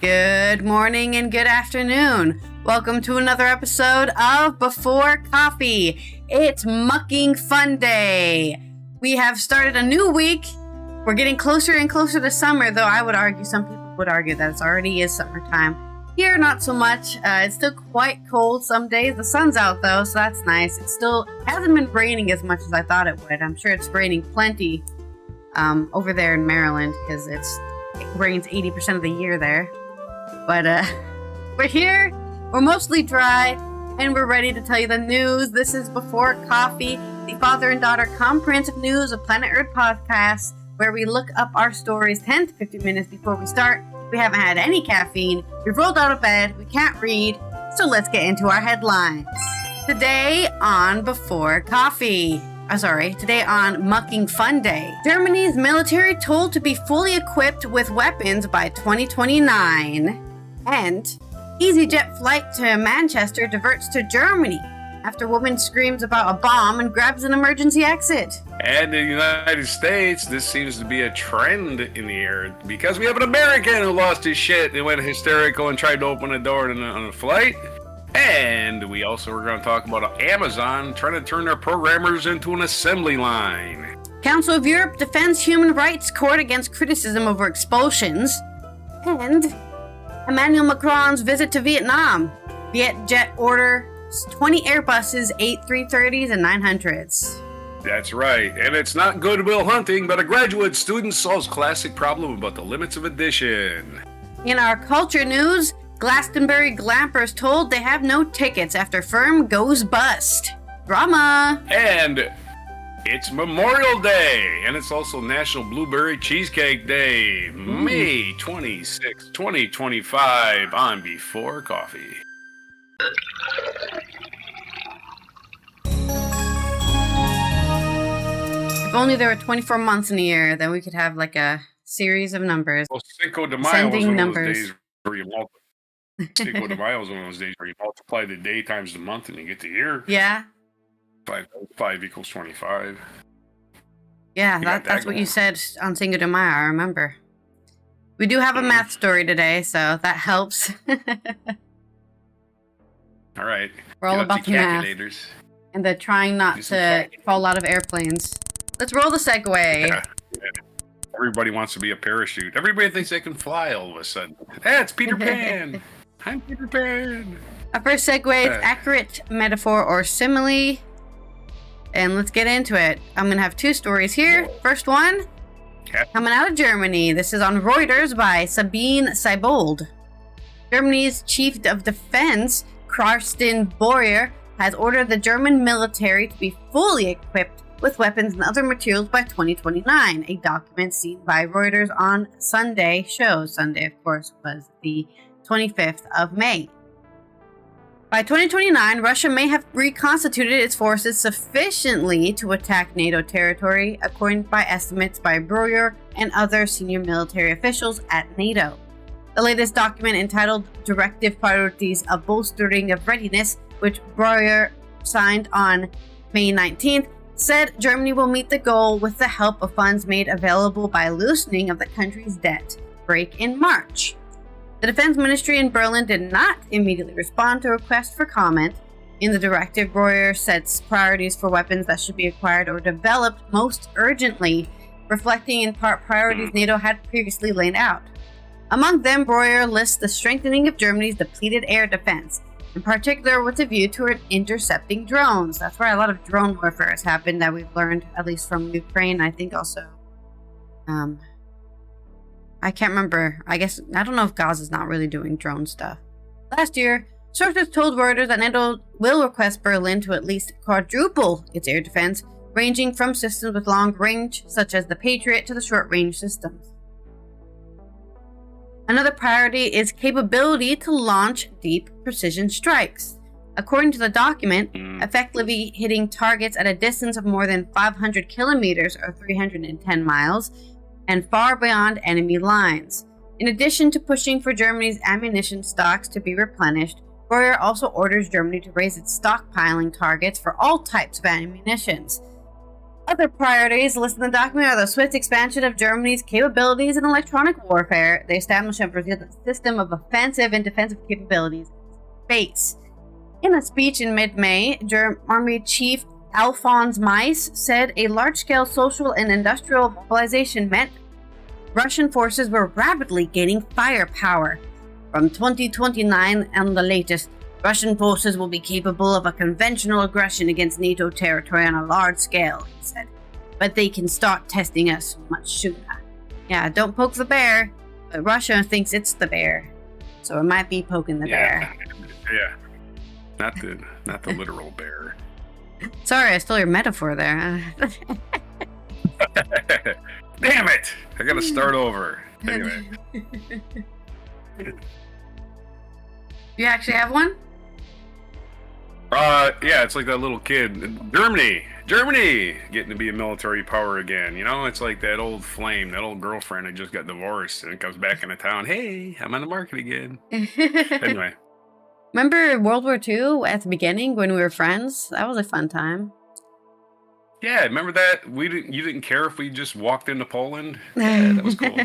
Good morning and good afternoon. Welcome to another episode of Before Coffee. It's Mucking Fun Day. We have started a new week. We're getting closer and closer to summer, though I would argue, some people would argue that it already is summertime. Here, not so much. It's still quite cold some days. The sun's out, though, so that's nice. It still hasn't been raining as much as I thought it would. I'm sure it's raining plenty over there in Maryland, because it rains 80% of the year there. But we're here, we're mostly dry, and we're ready to tell you the news. This is Before Coffee, the father and daughter comprehensive news of Planet Earth podcast, where we look up our stories 10 to 15 minutes before we start. We haven't had any caffeine, we've rolled out of bed, we can't read, so let's get into our headlines. Today on Before Coffee. Today on Mucking Fun Day. Germany's military told to be fully equipped with weapons by 2029. And EasyJet flight to Manchester diverts to Germany after woman screams about a bomb and grabs an emergency exit. And in the United States, this seems to be a trend in the air because we have an American who lost his shit and went hysterical and tried to open a door on a flight. And we also are going to talk about Amazon trying to turn their programmers into an assembly line. Council of Europe defends human rights court against criticism over expulsions. And Emmanuel Macron's visit to Vietnam. Vietjet orders 20 Airbuses, 330s, and 900s. That's right. And it's not Goodwill Hunting, but a graduate student solves classic problem about the limits of addition. In our culture news, Glastonbury glampers told they have no tickets after firm goes bust. Drama. And it's Memorial Day, and it's also National Blueberry Cheesecake Day, May 26, 2025, on Before Coffee. If only there were 24 months in a year, then we could have like a series of numbers. Well, Cinco de Mayo was one of those days where you multiply. Cinco de Mayo is one of those days where you multiply the day times the month and you get the year. Yeah. 5 equals 25. Yeah, that's what you said on Cinco de Mayo, I remember. We do have a math story today, so that helps. All right. We're all about the math. And the trying not to fall out of airplanes. Let's roll the segue. Yeah. Everybody wants to be a parachute. Everybody thinks they can fly all of a sudden. It's Peter Pan. I'm Peter Pan. Our first segue is accurate metaphor or simile. And let's get into it. I'm going to have two stories here. First one, coming out of Germany. This is on Reuters by Sabine Seibold. Germany's Chief of Defense, Carsten Breuer, has ordered the German military to be fully equipped with weapons and other materials by 2029, a document seen by Reuters on Sunday shows. Sunday, of course, was the 25th of May. By 2029, Russia may have reconstituted its forces sufficiently to attack NATO territory, according to estimates by Breuer and other senior military officials at NATO. The latest document, entitled Directive Priorities of Bolstering of Readiness, which Breuer signed on May 19th, said Germany will meet the goal with the help of funds made available by loosening of the country's debt brake in March. The Defense Ministry in Berlin did not immediately respond to a request for comment. In the directive, Breuer sets priorities for weapons that should be acquired or developed most urgently, reflecting in part priorities NATO had previously laid out. Among them, Breuer lists the strengthening of Germany's depleted air defense, in particular with a view toward intercepting drones. That's where a lot of drone warfare has happened that we've learned, at least from Ukraine. I think also, I can't remember. I don't know if Gaza's not really doing drone stuff. Last year, sources told Reuters that NATO will request Berlin to at least quadruple its air defense, ranging from systems with long range, such as the Patriot, to the short range systems. Another priority is capability to launch deep precision strikes. According to the document, effectively hitting targets at a distance of more than 500 kilometers or 310 miles and far beyond enemy lines. In addition to pushing for Germany's ammunition stocks to be replenished, Breuer also orders Germany to raise its stockpiling targets for all types of ammunitions. Other priorities listed in the document are the swift expansion of Germany's capabilities in electronic warfare, the establishment of a system of offensive and defensive capabilities in space. In a speech in mid-May, German Army Chief Alphonse Meis said a large-scale social and industrial mobilization meant Russian forces were rapidly gaining firepower. From 2029 and the latest, Russian forces will be capable of a conventional aggression against NATO territory on a large scale, he said. But they can start testing us much sooner. Yeah, don't poke the bear, but Russia thinks it's the bear. So it might be poking the bear. Yeah. Not the literal bear. Sorry, I stole your metaphor there. Damn it! I gotta start over. Anyway. You actually have one? Yeah, it's like that little kid. Germany! Getting to be a military power again. You know, it's like that old flame, that old girlfriend that just got divorced and comes back into town. Hey, I'm on the market again. Anyway. Remember World War II at the beginning when we were friends? That was a fun time. Yeah, remember that? You didn't care if we just walked into Poland? Yeah, that was cool.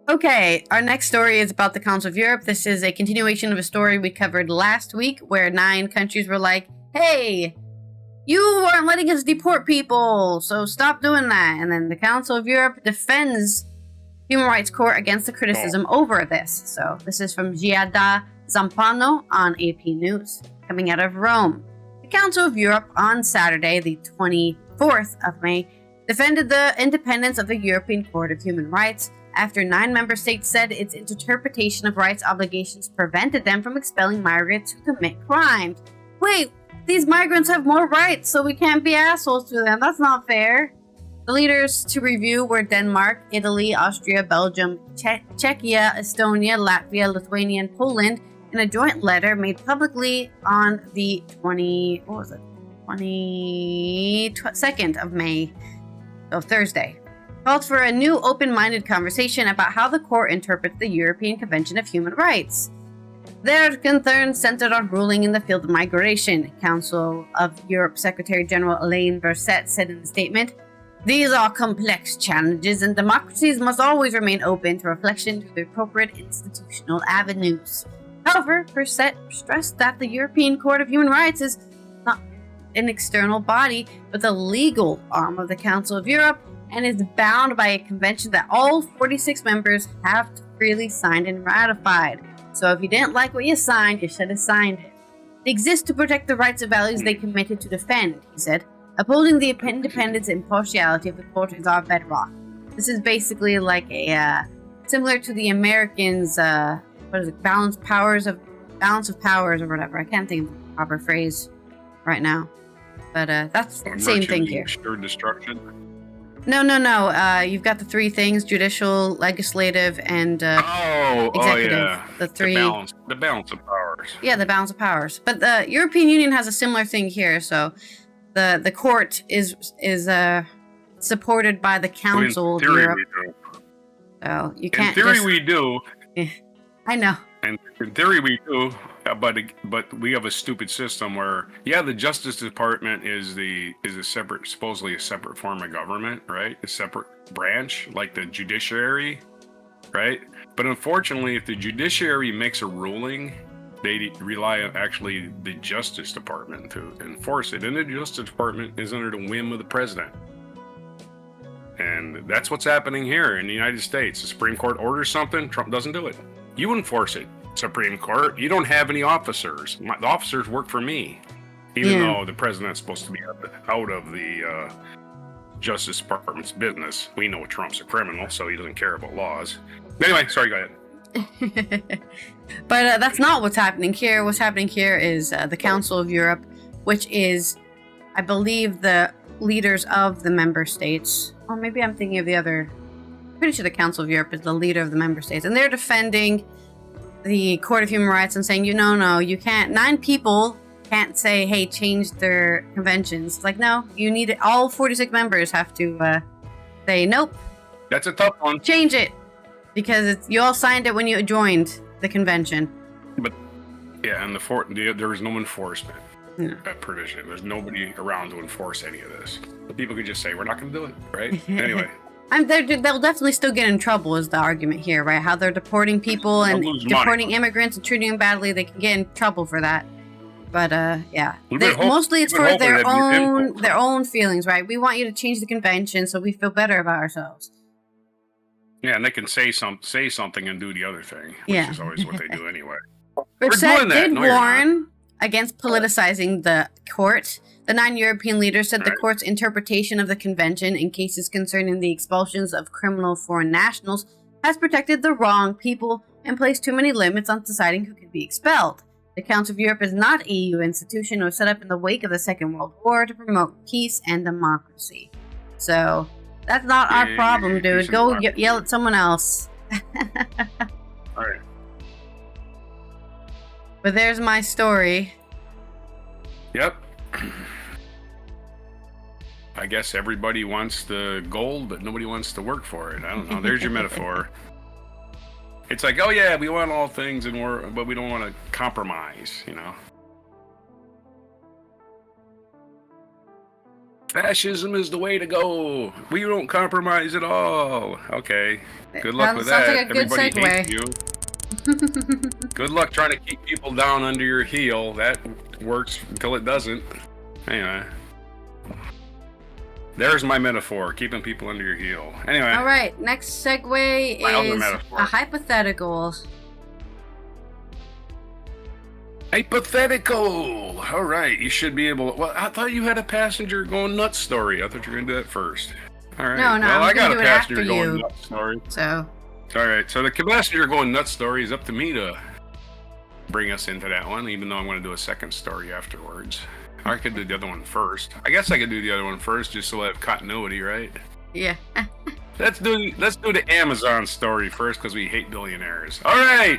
Okay, our next story is about the Council of Europe. This is a continuation of a story we covered last week where 9 countries were like, hey, you aren't letting us deport people, so stop doing that. And then the Council of Europe defends Human Rights Court against the criticism over this. So this is from Giada Zampano on AP News, coming out of Rome. The Council of Europe on Saturday, the 24th of May, defended the independence of the European Court of Human Rights after 9 member states said its interpretation of rights obligations prevented them from expelling migrants who commit crimes. Wait, these migrants have more rights, so we can't be assholes to them. That's not fair. The leaders to review were Denmark, Italy, Austria, Belgium, Czechia, Estonia, Latvia, Lithuania, and Poland in a joint letter made publicly on the 22nd of May, so Thursday. Called for a new open-minded conversation about how the court interprets the European Convention of Human Rights. Their concerns centered on ruling in the field of migration, Council of Europe Secretary General Alain Berset said in a statement. These are complex challenges, and democracies must always remain open to reflection through the appropriate institutional avenues. However, Berset stressed that the European Court of Human Rights is not an external body, but the legal arm of the Council of Europe, and is bound by a convention that all 46 members have freely signed and ratified. So if you didn't like what you signed, you should have signed it. They exist to protect the rights and values they committed to defend, he said. Upholding the independence and impartiality of the court is our bedrock. This is basically like a similar to the Americans, balance of powers or whatever. I can't think of the proper phrase right now, but that's the same thing here. Sure destruction. No. You've got the 3 things: judicial, legislative, and executive. Oh yeah. The 3. The balance of powers. Yeah, the balance of powers. But the European Union has a similar thing here. So the court is supported by the Council of Europe. We do. So you can't. In theory, we do. I know. And in theory, we do. But we have a stupid system where, the Justice Department is supposedly a separate form of government, right? A separate branch, like the judiciary, right? But unfortunately, if the judiciary makes a ruling, they rely on actually the Justice Department to enforce it. And the Justice Department is under the whim of the president. And that's what's happening here in the United States. The Supreme Court orders something, Trump doesn't do it. You enforce it. Supreme Court, you don't have any officers. The officers work for me, even though the president's supposed to be out of the Justice Department's business. We know Trump's a criminal, so he doesn't care about laws. Anyway, sorry, go ahead. But that's not what's happening here. What's happening here is the Council of Europe, which is, I believe, the leaders of the member states. Or maybe I'm thinking of the other. I'm pretty sure the Council of Europe is the leader of the member states, and they're defending the Court of Human Rights and saying, no, you can't. 9 people can't say, hey, change their conventions. It's like, no, you need it. All 46 members have to say, nope. That's a tough one. Change it. Because you all signed it when you joined the convention. But, and there is no enforcement. provision. There's nobody around to enforce any of this. The people could just say, we're not going to do it, right? Anyway. They'll definitely still get in trouble is the argument here, right? How they're deporting people and deporting immigrants and treating them badly. They can get in trouble for that. But yeah, mostly it's for their own feelings, right? We want you to change the convention so we feel better about ourselves. Yeah, and they can say something and do the other thing, which is always what they do anyway. Brexit did warn against politicizing the court. The 9 European leaders said the court's interpretation of the convention in cases concerning the expulsions of criminal foreign nationals has protected the wrong people and placed too many limits on deciding who can be expelled. The Council of Europe is not an EU institution or set up in the wake of the Second World War to promote peace and democracy. So that's not our problem, dude. Go yell at someone else. All right. But there's my story. Yep. I guess everybody wants the gold, but nobody wants to work for it. I don't know. There's your metaphor. It's like, oh yeah, we want all things, but we don't want to compromise, you know. Fascism is the way to go. We don't compromise at all. Okay. Good luck with that. Like a good Everybody segue. hates you. Good luck trying to keep people down under your heel. That works until it doesn't. Anyway. There's my metaphor, keeping people under your heel. Anyway. All right, next segue is a hypothetical. Hypothetical! All right, you should be able to... Well, I thought you had a passenger going nuts story. I thought you were going to do that first. All right. No, well, I got a passenger going nuts story. So... All right, so the passenger going nuts story is up to me to bring us into that one, even though I'm going to do a second story afterwards. I could do the other one first. I guess I could do the other one first just so I have continuity, right? Yeah. Let's do the Amazon story first because we hate billionaires. All right.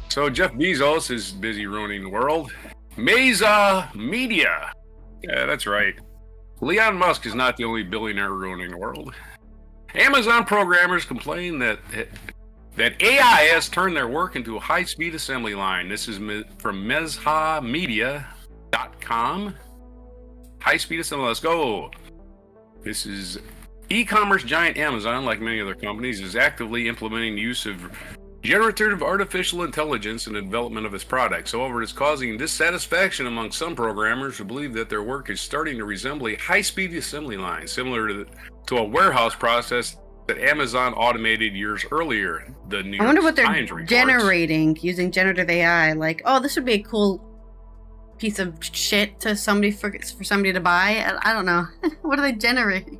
So Jeff Bezos is busy ruining the world. Mesa Media. Yeah, that's right. Elon Musk is not the only billionaire ruining the world. Amazon programmers complain that AI has turned their work into a high-speed assembly line. This is from meshamedia.com. High-speed assembly. Let's go. This is e-commerce giant Amazon, like many other companies, is actively implementing the use of generative artificial intelligence in the development of its products. However, it is causing dissatisfaction among some programmers who believe that their work is starting to resemble a high-speed assembly line, similar to a warehouse process that Amazon automated years earlier. I wonder what they're generating using generative AI. Like, oh, this would be a cool piece of shit to somebody for somebody to buy. I don't know. What are they generating?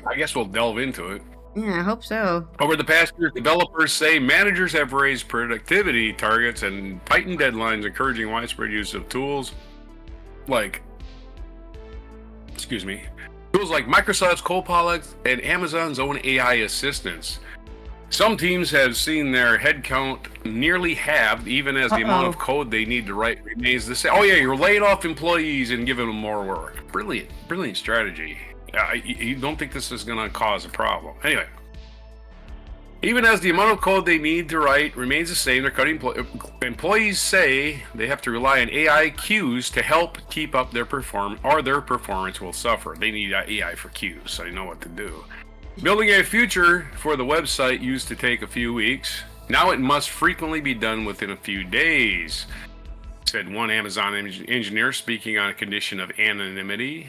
I guess we'll delve into it. Yeah, I hope so. Over the past year, developers say managers have raised productivity targets and tightened deadlines, encouraging widespread use of tools like Microsoft's Copilot and Amazon's own AI assistants. Some teams have seen their headcount nearly halved, even as the amount of code they need to write remains the same. Oh yeah, you're laying off employees and giving them more work. Brilliant strategy. You don't think this is going to cause a problem. Anyway, even as the amount of code they need to write remains the same, they're cutting employees say they have to rely on AI queues to help keep up their performance, or their performance will suffer. They need AI for queues, so they know what to do. Building a feature for the website used to take a few weeks. Now it must frequently be done within a few days, said one Amazon engineer speaking on a condition of anonymity.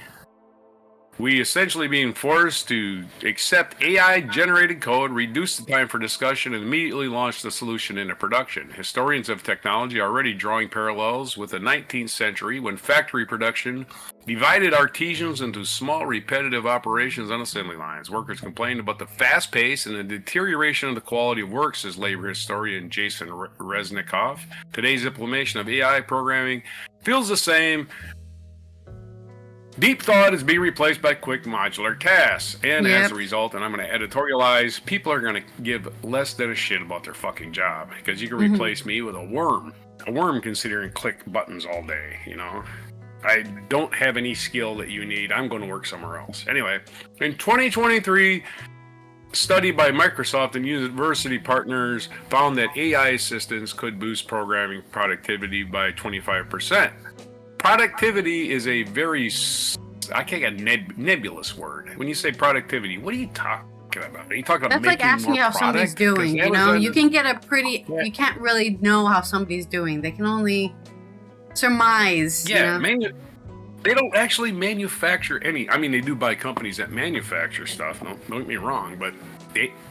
We essentially being forced to accept AI-generated code, reduce the time for discussion, and immediately launch the solution into production. Historians of technology are already drawing parallels with the 19th century when factory production divided artisans into small, repetitive operations on assembly lines. Workers complained about the fast pace and the deterioration of the quality of work, says labor historian Jason Resnikoff. Today's implementation of AI programming feels the same. Deep thought is being replaced by quick modular tasks. And as a result, and I'm going to editorialize, people are going to give less than a shit about their fucking job. Because you can replace me with a worm. A worm can sit here and click buttons all day, you know. I don't have any skill that you need. I'm going to work somewhere else. Anyway, in 2023, study by Microsoft and university partners found that AI assistants could boost programming productivity by 25%. productivity is a very, I can't get nebulous word. When you say productivity, what are you talking about? Are you talking about That's like asking how somebody's doing, you know? You can get a pretty, you can't really know how somebody's doing. They can only surmise. Yeah, you know? They don't actually manufacture any. I mean, they do buy companies that manufacture stuff. Don't get me wrong, but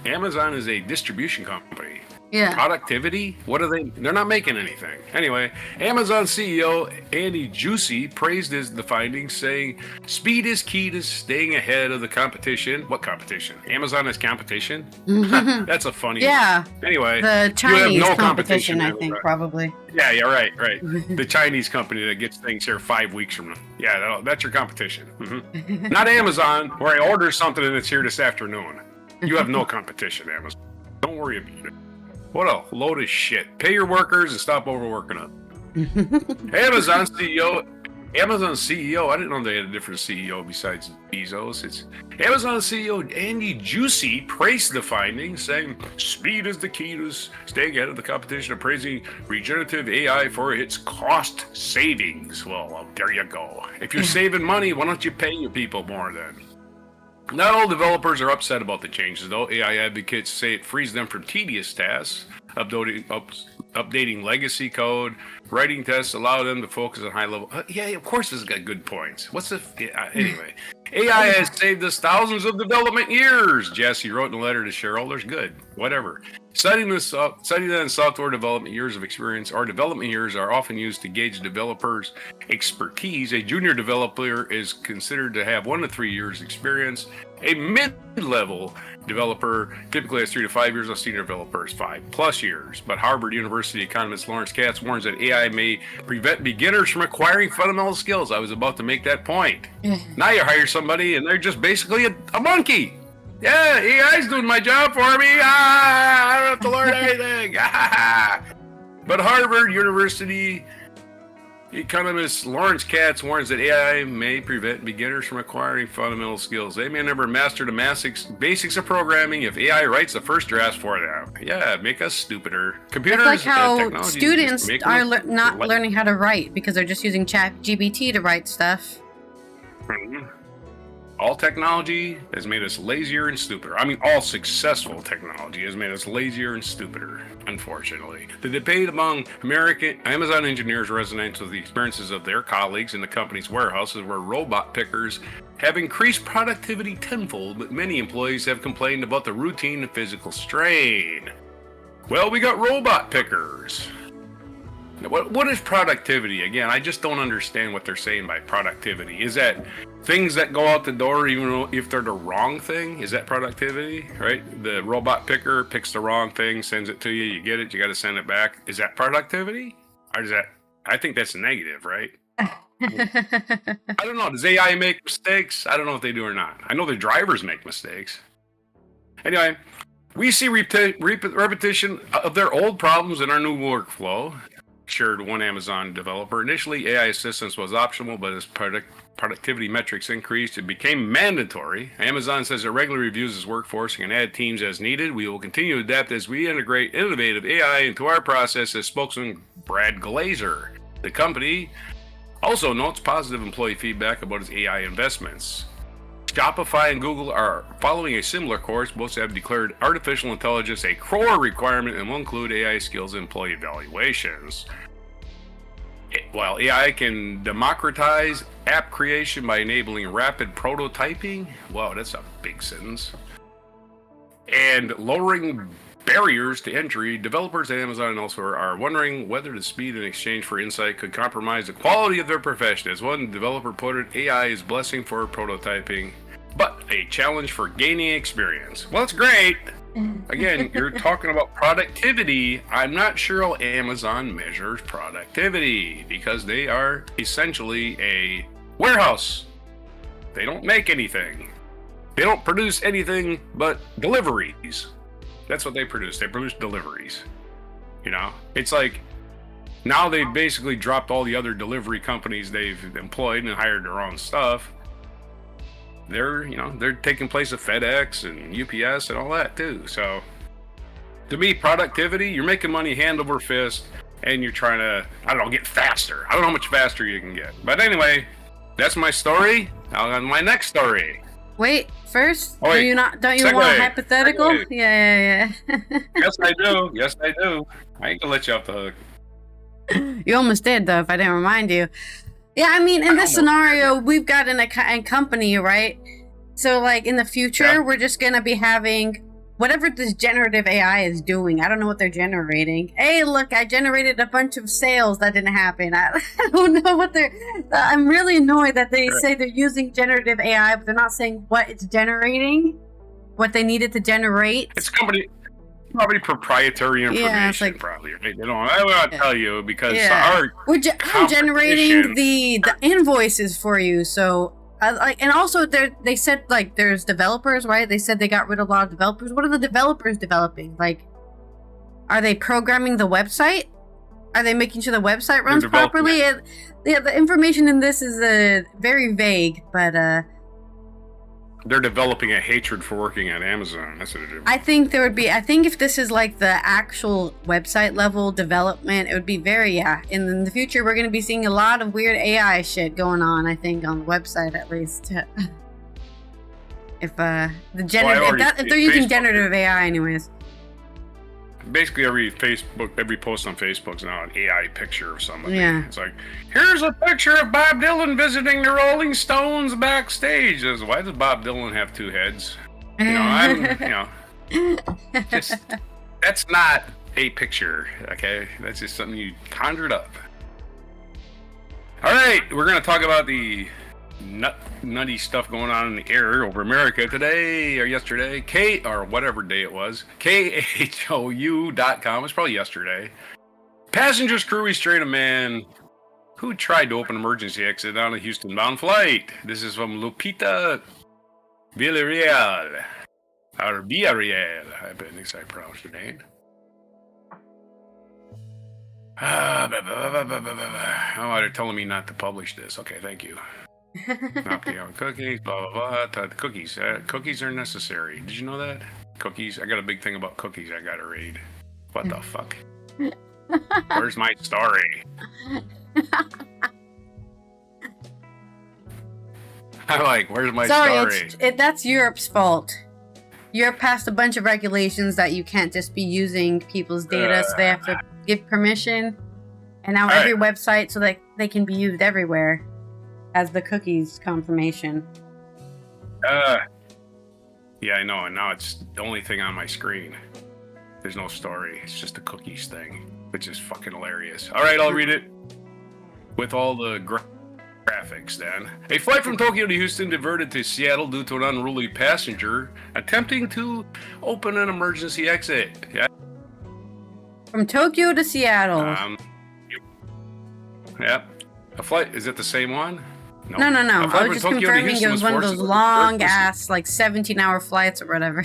Amazon is a distribution company. Yeah. Productivity? What are they? They're not making anything. Anyway, Amazon CEO Andy Jassy praised the findings, saying, "Speed is key to staying ahead of the competition." What competition? Amazon is competition? That's a funny one. Anyway, the Chinese you have no competition, I think, probably. Yeah, right. The Chinese company that gets things here 5 weeks from now. Yeah, that's your competition. Not Amazon, where I order something and it's here this afternoon. You have no competition, Amazon. Don't worry about it. What a load of shit. Pay your workers and stop overworking them. Amazon CEO, I didn't know they had a different CEO besides Bezos. It's Amazon CEO Andy Jassy praised the findings, saying speed is the key to staying ahead of the competition, and praising regenerative AI for its cost savings. Well, there you go. If you're saving money, why don't you pay your people more then? Not all developers are upset about the changes, though. AI advocates say it frees them from tedious tasks, updating legacy code, writing tests, allow them to focus on high level. Yeah, of course, it's got good points. Anyway? AI has saved us thousands of development years, Jassy wrote in a letter to shareholders. Good, whatever. Citing that in software development years of experience, our development years are often used to gauge developers' expertise. A junior developer is considered to have 1 to 3 years experience. A mid-level developer typically has 3 to 5 years. A senior developer is 5+ years. But Harvard University economist Lawrence Katz warns that AI may prevent beginners from acquiring fundamental skills. I was about to make that point. Now you hire somebody and they're just basically a monkey. Yeah, AI's doing my job for me. I don't have to learn anything. But Harvard University economist Lawrence Katz warns that AI may prevent beginners from acquiring fundamental skills. They may never master the basics of programming if AI writes the first drafts for them. Yeah, make us stupider. Computers It's like how students are not learning how to write because they're just using ChatGPT to write stuff. All technology has made us lazier and stupider. I mean, all successful technology has made us lazier and stupider, unfortunately. The debate among American Amazon engineers resonates with the experiences of their colleagues in the company's warehouses, where robot pickers have increased productivity tenfold, but many employees have complained about the routine and physical strain. Well, we got robot pickers. What is productivity? Again, I just don't understand what they're saying by productivity. Is that things that go out the door even if they're the wrong thing? Is that productivity, right? The robot picker picks the wrong thing, sends it to you, you get it, you got to send it back. Is that productivity? Or is that, I think that's negative, right? I don't know. Does AI make mistakes? I don't know if they do or not. I know the drivers make mistakes. Anyway, we see repetition of their old problems in our new workflow, shared one Amazon developer. Initially, AI assistance was optional, but as productivity metrics increased, it became mandatory. Amazon says it regularly reviews its workforce and can add teams as needed. We will continue to adapt as we integrate innovative AI into our process, as spokesman Brad Glazer. The company also notes positive employee feedback about its AI investments. Shopify and Google are following a similar course. Both have declared artificial intelligence a core requirement and will include AI skills in employee evaluations. While AI can democratize app creation by enabling rapid prototyping, wow, that's a big sentence, and lowering barriers to entry, developers at Amazon and elsewhere are wondering whether the speed in exchange for insight could compromise the quality of their profession. As one developer put it, AI is a blessing for prototyping, but a challenge for gaining experience. Well, it's great. Again, you're talking about productivity. I'm not sure how Amazon measures productivity, because they are essentially a warehouse. They don't make anything. They don't produce anything but deliveries. That's what they produce. They produce deliveries. You know, it's like now they've basically dropped all the other delivery companies they've employed and hired their own stuff. They're taking place of FedEx and UPS and all that too. So to me, productivity, you're making money hand over fist. and you're trying to, I don't know, get faster. I don't know how much faster you can get. But anyway, that's my story. Now on my next story. Wait, first, don't you want a hypothetical? Segue. Yeah. Yes, I do. Yes, I do. I ain't gonna let you off the hook. You almost did, though, if I didn't remind you. Yeah, I mean, in this scenario, we've got a company, right? So, like, in the future, we're just gonna be having whatever this generative AI is doing. I don't know what they're generating. Hey, look, I generated a bunch of sales that didn't happen. I don't know what they're... I'm really annoyed that they say they're using generative AI, but they're not saying what it's generating, what they needed to generate. It's probably proprietary information, probably. Right? You know, I will not tell you because I'm generating the invoices for you, so... and also they said like there's developers, right? They said they got rid of a lot of developers. What are the developers developing? Like, are they programming the website? Are they making sure the website runs properly? The information in this is very vague, but they're developing a hatred for working at Amazon. That's what they're doing. I think if this is like the actual website level development, it would be very, in the future, we're going to be seeing a lot of weird AI shit going on, I think, on the website at least. If they're using generative AI anyways. Basically every post on Facebook is now an AI picture of somebody. Yeah. It's like, here's a picture of Bob Dylan visiting the Rolling Stones backstage. Why does Bob Dylan have two heads? That's not a picture, okay? That's just something you conjured up. All right, we're going to talk about the nutty stuff going on in the air over America today or yesterday, or whatever day it was. KHOU.com. It's probably yesterday. Passengers crew restrained a man who tried to open emergency exit on a Houston-bound flight. This is from Lupita Villarreal. Or Villarreal, I think I pronounced her name. Oh, they're telling me not to publish this. Okay, thank you. Not the cookies, blah blah blah. Cookies. Cookies are necessary. Did you know that? Cookies. I got a big thing about cookies I gotta read. What the fuck? Where's my story? I'm like, where's my story? That's Europe's fault. Europe passed a bunch of regulations that you can't just be using people's data, so they have to give permission. And now every website, so that they can be used everywhere. As the cookies confirmation. Yeah, I know, and now it's the only thing on my screen. There's no story. It's just a cookies thing, which is fucking hilarious. All right, I'll read it with all the graphics then. A flight from Tokyo to Houston diverted to Seattle due to an unruly passenger attempting to open an emergency exit. Yeah. From Tokyo to Seattle. Yeah. A flight, is it the same one? No. I was just confirming it was one of those long ass, like 17-hour flights or whatever.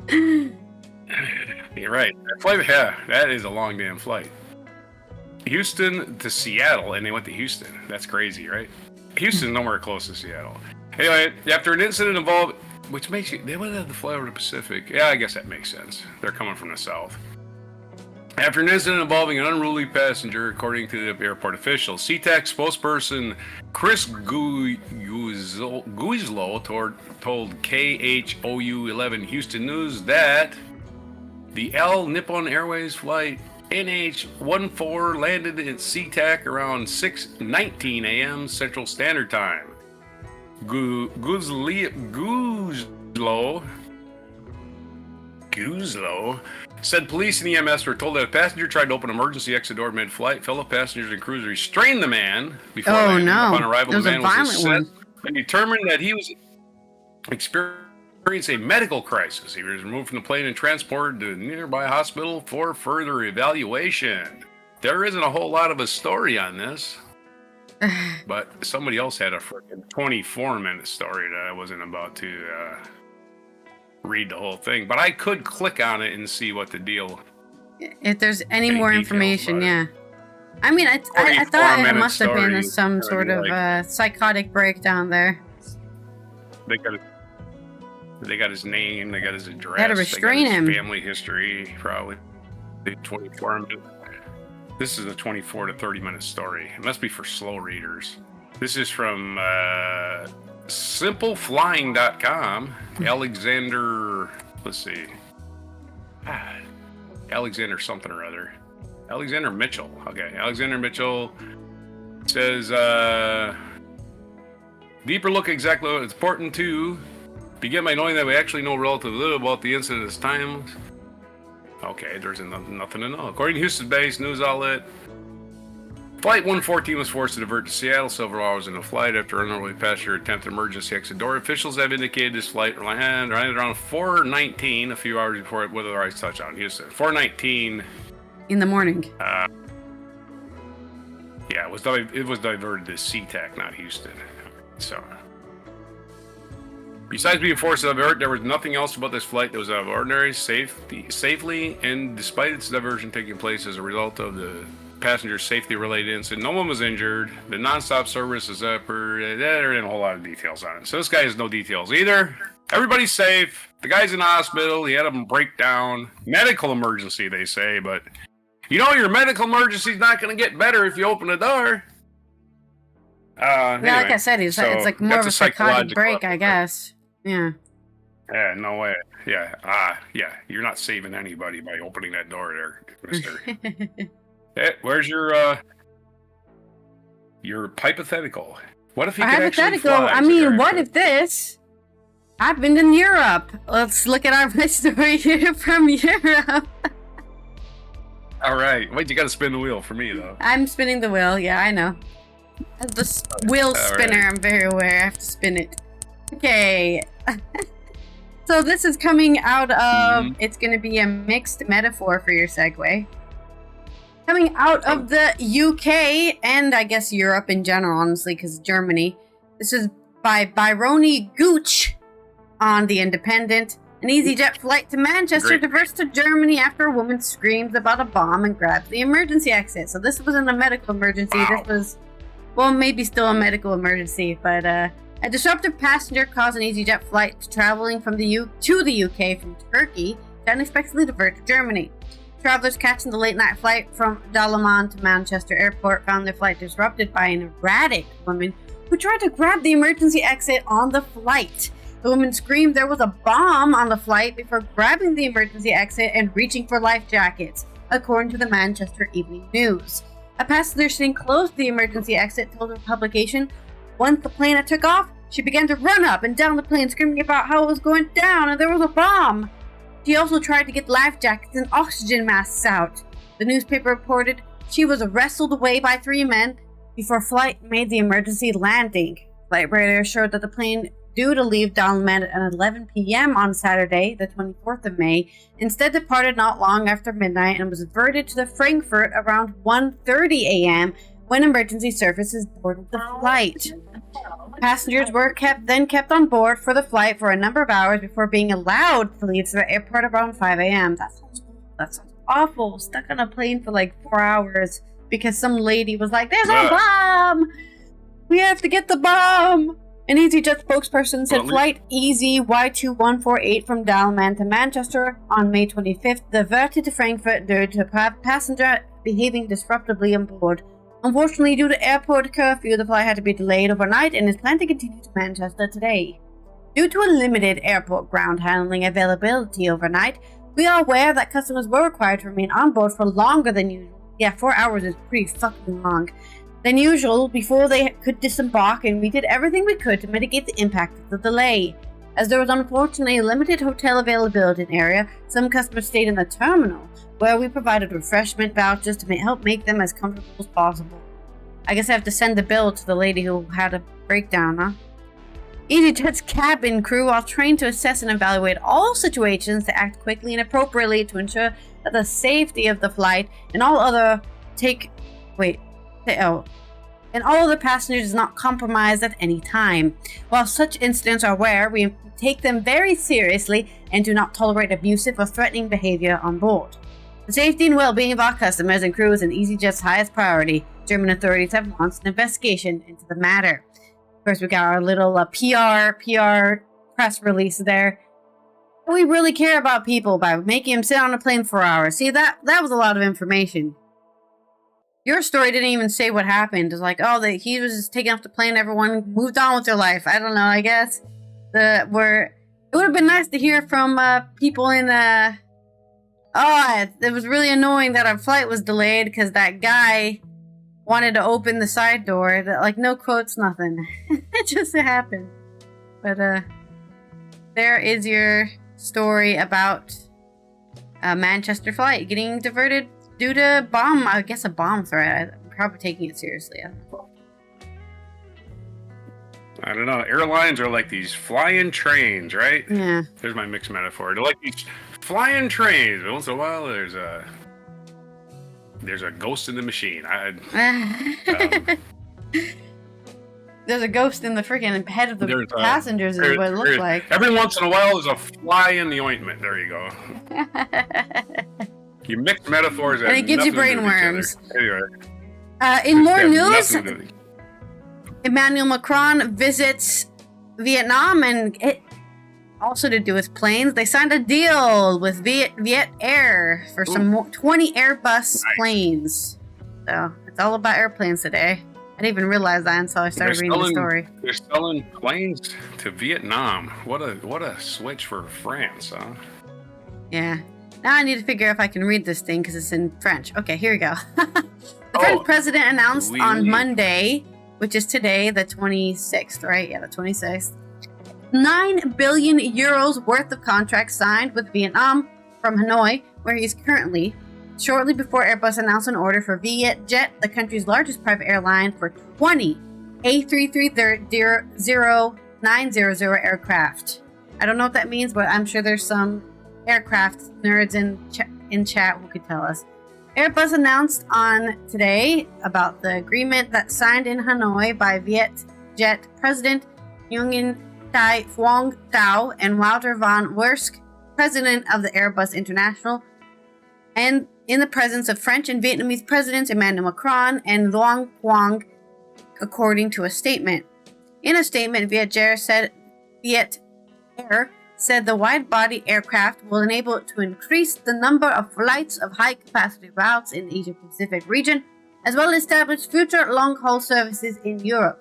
You're right. That flight, that is a long damn flight. Houston to Seattle, and they went to Houston. That's crazy, right? Houston's nowhere close to Seattle. Anyway, after an incident involved, which makes they went to fly over the Pacific. Yeah, I guess that makes sense. They're coming from the south. After an incident involving an unruly passenger, according to the airport officials, SeaTac spokesperson Chris Guizlo told KHOU 11 Houston News that the All Nippon Airways flight NH-14 landed at SeaTac around 6:19 a.m. Central Standard Time. Guzlo said police and EMS were told that a passenger tried to open an emergency exit door mid-flight. Fellow passengers and crews restrained the man before landing. Upon arrival, the man was assessed and determined that he was experiencing a medical crisis. He was removed from the plane and transported to a nearby hospital for further evaluation. There isn't a whole lot of a story on this, but somebody else had a freaking 24-minute story that I wasn't about to read the whole thing, but I could click on it and see what the deal. If there's any more information, yeah. I mean, I thought it must have been some sort of psychotic breakdown there. They got his name, they got his address, they had to restrain him. Family history, probably. The 24 minute. This is a 24 to 30 minute story. It must be for slow readers. This is from simpleflying.com. Alexander, let's see. Alexander something or other. Alexander Mitchell. Okay, Alexander Mitchell says, deeper look exactly what it's important to begin by knowing that we actually know relatively little about the incident at this time. Okay, there's nothing to know. According to Houston-based news outlet, Flight 114 was forced to divert to Seattle several hours into flight after an unruly passenger attempted emergency exit door. Officials have indicated this flight landed around 4:19, a few hours before it with a right touchdown. Houston, 4:19 in the morning. Yeah, it was diverted to SeaTac, not Houston. So, besides being forced to divert, there was nothing else about this flight that was out of ordinary, safely, and despite its diversion taking place as a result of the passenger safety-related incident, no one was injured. The non-stop service is up. There ain't a whole lot of details on it. So this guy has no details either. Everybody's safe. The guy's in the hospital. He had a breakdown. Medical emergency, they say, but you know your medical emergency is not going to get better if you open the door. Anyway, like I said, it's like more of a psychotic break, I guess. Yeah. Yeah, no way. Yeah. You're not saving anybody by opening that door there, mister. Hey, where's your hypothetical? What if he could actually fly? I mean, what if this happened in Europe? Let's look at our story here from Europe. All right. Wait, you got to spin the wheel for me, though. I'm spinning the wheel. Yeah, I know. As the wheel spinner, right. I'm very aware. I have to spin it. Okay. So this is coming out of, it's going to be a mixed metaphor for your segue. Coming out of the UK and I guess Europe in general, honestly, because Germany. This is by Byroni Gooch on The Independent. An EasyJet flight to Manchester diverts to Germany after a woman screams about a bomb and grabs the emergency exit. So this wasn't a medical emergency. Wow. This was, well, maybe still a medical emergency, but a disruptive passenger caused an EasyJet flight traveling from to the UK from Turkey to unexpectedly divert to Germany. Travelers catching the late-night flight from Dalaman to Manchester Airport found their flight disrupted by an erratic woman who tried to grab the emergency exit on the flight. The woman screamed there was a bomb on the flight before grabbing the emergency exit and reaching for life jackets, according to the Manchester Evening News. A passenger sitting close to the emergency exit told the publication, once the plane had took off, she began to run up and down the plane screaming about how it was going down and there was a bomb. She also tried to get life jackets and oxygen masks out. The newspaper reported she was wrestled away by 3 men before flight made the emergency landing. Flight radar showed that the plane due to leave Dalaman at 11 p.m. on Saturday, the 24th of May, instead departed not long after midnight and was diverted to Frankfurt around 1:30 a.m. when emergency services boarded the flight. Passengers were kept on board for the flight for a number of hours before being allowed to leave the airport around 5 a.m. That sounds awful. Stuck on a plane for like 4 hours because some lady was like, "There's a bomb! We have to get the bomb!" An EasyJet spokesperson said Flight Easy Y2148 from Dalaman to Manchester on May 25th diverted to Frankfurt due to a passenger behaving disruptively on board. Unfortunately, due to airport curfew, the flight had to be delayed overnight and is planned to continue to Manchester today. Due to a limited airport ground handling availability overnight, we are aware that customers were required to remain on board for longer than usual. Yeah, 4 hours is pretty fucking long. Than usual before they could disembark, and we did everything we could to mitigate the impact of the delay. As there was unfortunately limited hotel availability in the area, some customers stayed in the terminal, where we provided refreshment vouchers to help make them as comfortable as possible. I guess I have to send the bill to the lady who had a breakdown, huh? EasyJet's cabin crew are trained to assess and evaluate all situations to act quickly and appropriately to ensure that the safety of the flight and all other all other passengers is not compromised at any time. While such incidents are rare, we take them very seriously and do not tolerate abusive or threatening behavior on board. The safety and well-being of our customers and crew is an EasyJet's highest priority. German authorities have launched an investigation into the matter. Of course, we got our little PR press release there. We really care about people by making him sit on a plane for hours. See, that was a lot of information. Your story didn't even say what happened. It's like, oh, he was just taking off the plane. Everyone moved on with their life. I don't know. I guess it would have been nice to hear from people in. It was really annoying that our flight was delayed because that guy wanted to open the side door. Like no quotes, nothing. It just happened. But there is your story about a Manchester flight getting diverted due to a bomb threat. I'm probably taking it seriously. I don't know. Airlines are like these flying trains, right? Yeah. There's my mixed metaphor. They're like these flying trains. But once in a while, there's a ghost in the machine. There's a ghost in the freaking head of the passengers is what it looks like. Every once in a while, there's a fly in the ointment. There you go. You mix metaphors and it gives you brain worms. Anyway. In more news, Emmanuel Macron visits Vietnam, and it also to do with planes. They signed a deal with Viet Air for some 20 Airbus planes. So it's all about airplanes today. I didn't even realize that until I started reading the story. They're selling planes to Vietnam. What a switch for France, huh? Yeah. Now I need to figure out if I can read this thing because it's in French. Okay, here we go. The French president announced on Monday, which is today, the 26th, right? Yeah, the 26th. 9 billion euros worth of contracts signed with Vietnam from Hanoi, where he's currently, shortly before Airbus announced an order for Vietjet, the country's largest private airline, for 20 A330-900 aircraft. I don't know what that means, but I'm sure there's some aircraft nerds in chat who could tell us. Airbus announced on today about the agreement that signed in Hanoi by Vietjet President Nguyen Thai Phuong Thao and Wouter van Wersk, president of the Airbus International, and in the presence of French and Vietnamese presidents Emmanuel Macron and Luong Quang, according to a statement. In a statement, Viet Air said the wide-body aircraft will enable it to increase the number of flights of high-capacity routes in the Asia-Pacific region, as well as establish future long-haul services in Europe.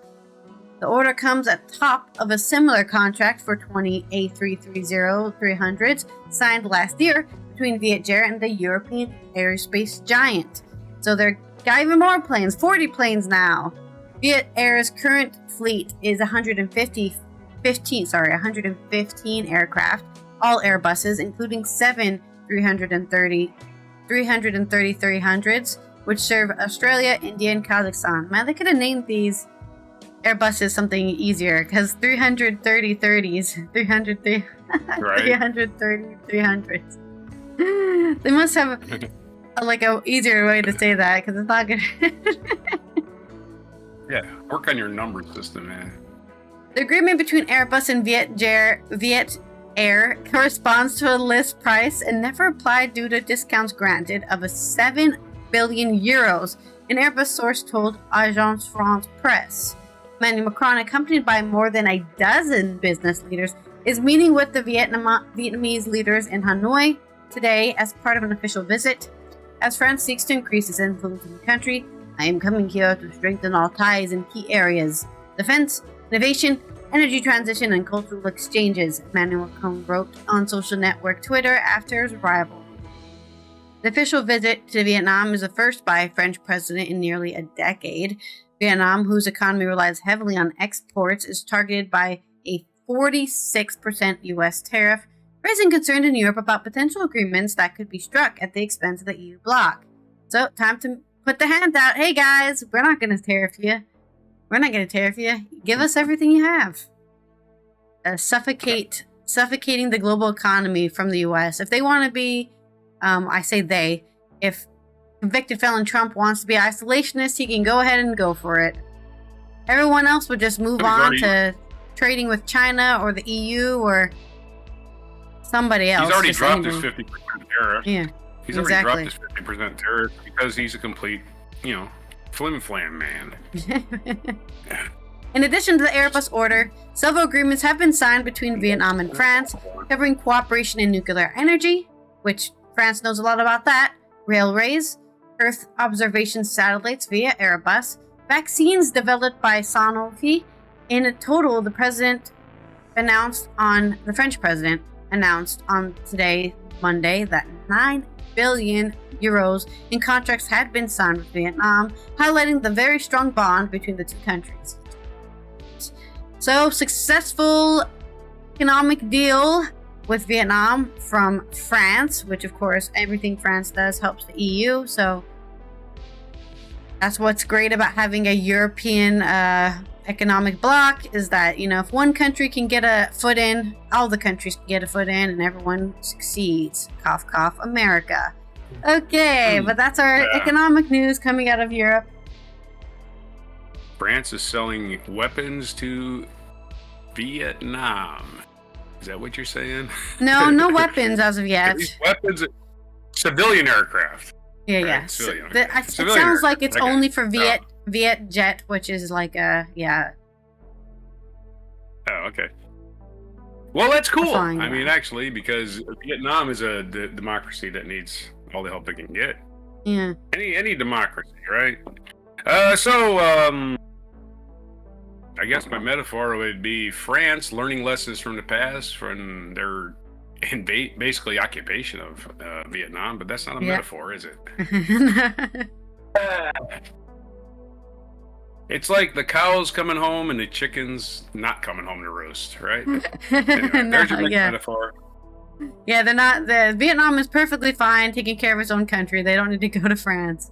The order comes at top of a similar contract for 20 A330-300s signed last year between Vietjet and the European aerospace giant. So they've got even more planes, 40 planes now. Viet Air's current fleet is 115 aircraft, all Airbuses, including 7 330-300s, which serve Australia, India, and Kazakhstan. Man, they could have named these Airbuses something easier, because 330-300s. They must have a easier way to say that, because it's not good. Yeah, work on your number system, man. The agreement between Airbus and Viet Air corresponds to a list price and never applied due to discounts granted of 7 billion euros, an Airbus source told Agence France Presse. Emmanuel Macron, accompanied by more than a dozen business leaders, is meeting with the Vietnamese leaders in Hanoi today as part of an official visit. As France seeks to increase its influence in the country, I am coming here to strengthen our ties in key areas: defense, innovation, energy transition, and cultural exchanges, Emmanuel Macron wrote on social network Twitter after his arrival. The official visit to Vietnam is the first by a French president in nearly a decade. Vietnam, whose economy relies heavily on exports, is targeted by a 46% U.S. tariff, raising concern in Europe about potential agreements that could be struck at the expense of the EU bloc. So, time to put the hand out. Hey guys, we're not going to tariff you. We're not going to tariff you. Give us everything you have. Suffocating the global economy from the U.S. If they want to be, if convicted felon Trump wants to be isolationist, he can go ahead and go for it. Everyone else would just move on to trading with China or the EU or somebody else. He's already dropped his 50% tariff. Yeah, he's already dropped his 50% tariff because he's a complete, flim-flam man. In addition to the Airbus order, several agreements have been signed between Vietnam and France, covering cooperation in nuclear energy, which France knows a lot about that, railways, Earth observation satellites via Airbus, vaccines developed by Sanofi. In total, the French president announced on today, Monday, that 9 billion euros in contracts had been signed with Vietnam, highlighting the very strong bond between the two countries. So, successful economic deal with Vietnam from France, which of course everything France does helps the EU, so that's what's great about having a European economic bloc, is that, you know, if one country can get a foot in, all the countries can get a foot in and everyone succeeds. Cough, cough, America. Okay, but that's our economic news coming out of Europe. France is selling weapons to Vietnam. Is that what you're saying? No weapons as of yet. These weapons, civilian aircraft. Yeah. Right, It sounds like it's only for Viet Jet, which is like Oh, okay. Well, that's cool. I mean, actually, because Vietnam is a democracy that needs all the help it can get. Yeah. Any democracy, right? I guess my metaphor would be France learning lessons from the past, from their basically occupation of Vietnam, but that's not a metaphor, is it? It's like the cows coming home and the chickens not coming home to roost, right? Anyway, there's your metaphor. Yeah, they're not. Vietnam is perfectly fine taking care of its own country. They don't need to go to France.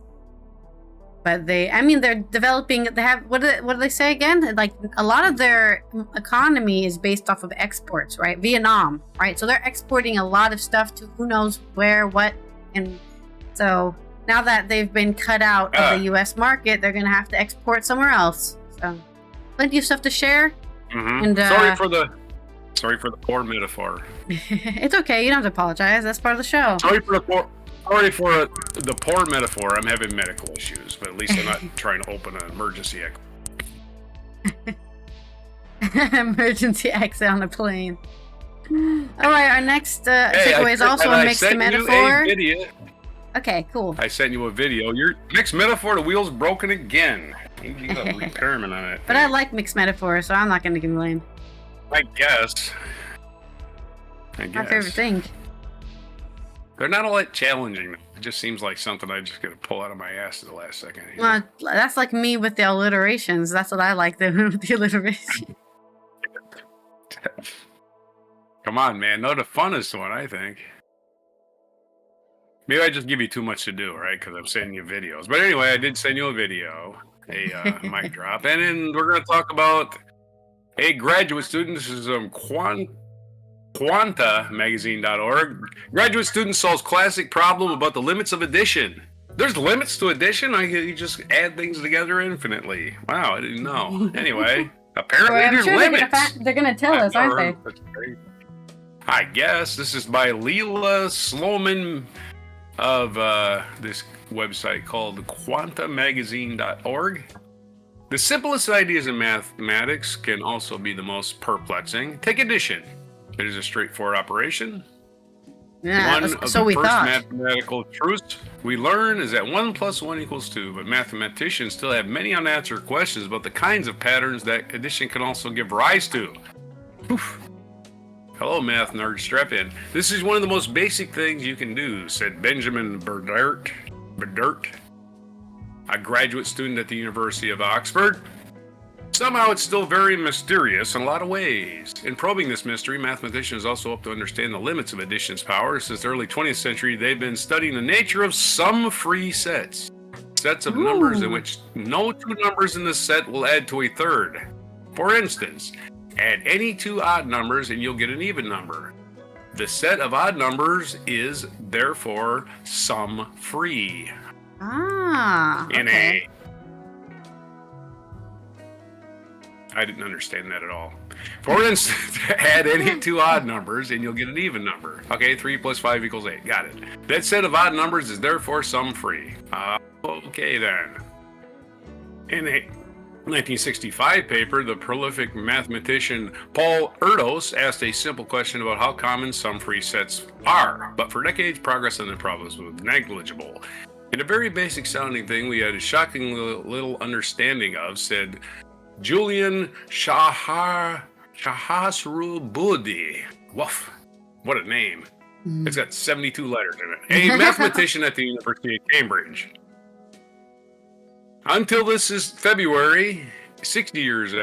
But they're developing. They have what do they say again? Like a lot of their economy is based off of exports, right? Vietnam, right? So they're exporting a lot of stuff to who knows where, what, and so now that they've been cut out of the U.S. market, they're gonna have to export somewhere else. So plenty of stuff to share. Mm-hmm. And sorry for the poor metaphor. It's okay. You don't have to apologize. That's part of the show. Sorry for the poor metaphor. I'm having medical issues, but at least I'm not trying to open an emergency exit. Emergency exit on a plane. All right, our next takeaway is also a mixed metaphor. Okay, cool. I sent you a video. Your mixed metaphor, the wheel's broken again. You got a repairman on it. But I like mixed metaphors, so I'm not going to complain. I guess. My favorite thing. They're not all that challenging. It just seems like something I just got to pull out of my ass at the last second. Well, that's like me with the alliterations. That's what I like, the alliteration. Come on, man. No, the funnest one, I think. Maybe I just give you too much to do, right? Because I'm sending you videos. But anyway, I did send you a video, a mic drop. And then we're going to talk about a graduate student. This is QuantaMagazine.org. Graduate student solves classic problem about the limits of addition. There's limits to addition? You just add things together infinitely. Wow, I didn't know. Anyway, apparently there's limits. They're going to tell us, aren't they? I guess. This is by Leila Sloman of this website called QuantaMagazine.org. The simplest ideas in mathematics can also be the most perplexing. Take addition. It is a straightforward operation. Yeah, One of the first mathematical truths we learn is that 1 + 1 = 2, but mathematicians still have many unanswered questions about the kinds of patterns that addition can also give rise to. Oof. Hello, math nerds, strap in. This is one of the most basic things you can do, said Benjamin Berdert, a graduate student at the University of Oxford. Somehow it's still very mysterious in a lot of ways. In probing this mystery, mathematicians also hope to understand the limits of addition's power. Since the early 20th century, they've been studying the nature of sum-free sets. Sets of numbers in which no two numbers in the set will add to a third. For instance, add any two odd numbers and you'll get an even number. The set of odd numbers is, therefore, sum-free. Okay. I didn't understand that at all. For instance, add any two odd numbers and you'll get an even number. Okay, 3 + 5 = 8. Got it. That set of odd numbers is therefore sum-free. Okay then. 1965 paper, the prolific mathematician Paul Erdos asked a simple question about how common sum-free sets are, but for decades, progress on the problems was negligible. And a very basic sounding thing we had a shocking little understanding of, said Julian Shahasrubudi. Woof, what a name. It's got 72 letters in it. A mathematician at the University of Cambridge. Until this is February, 60 years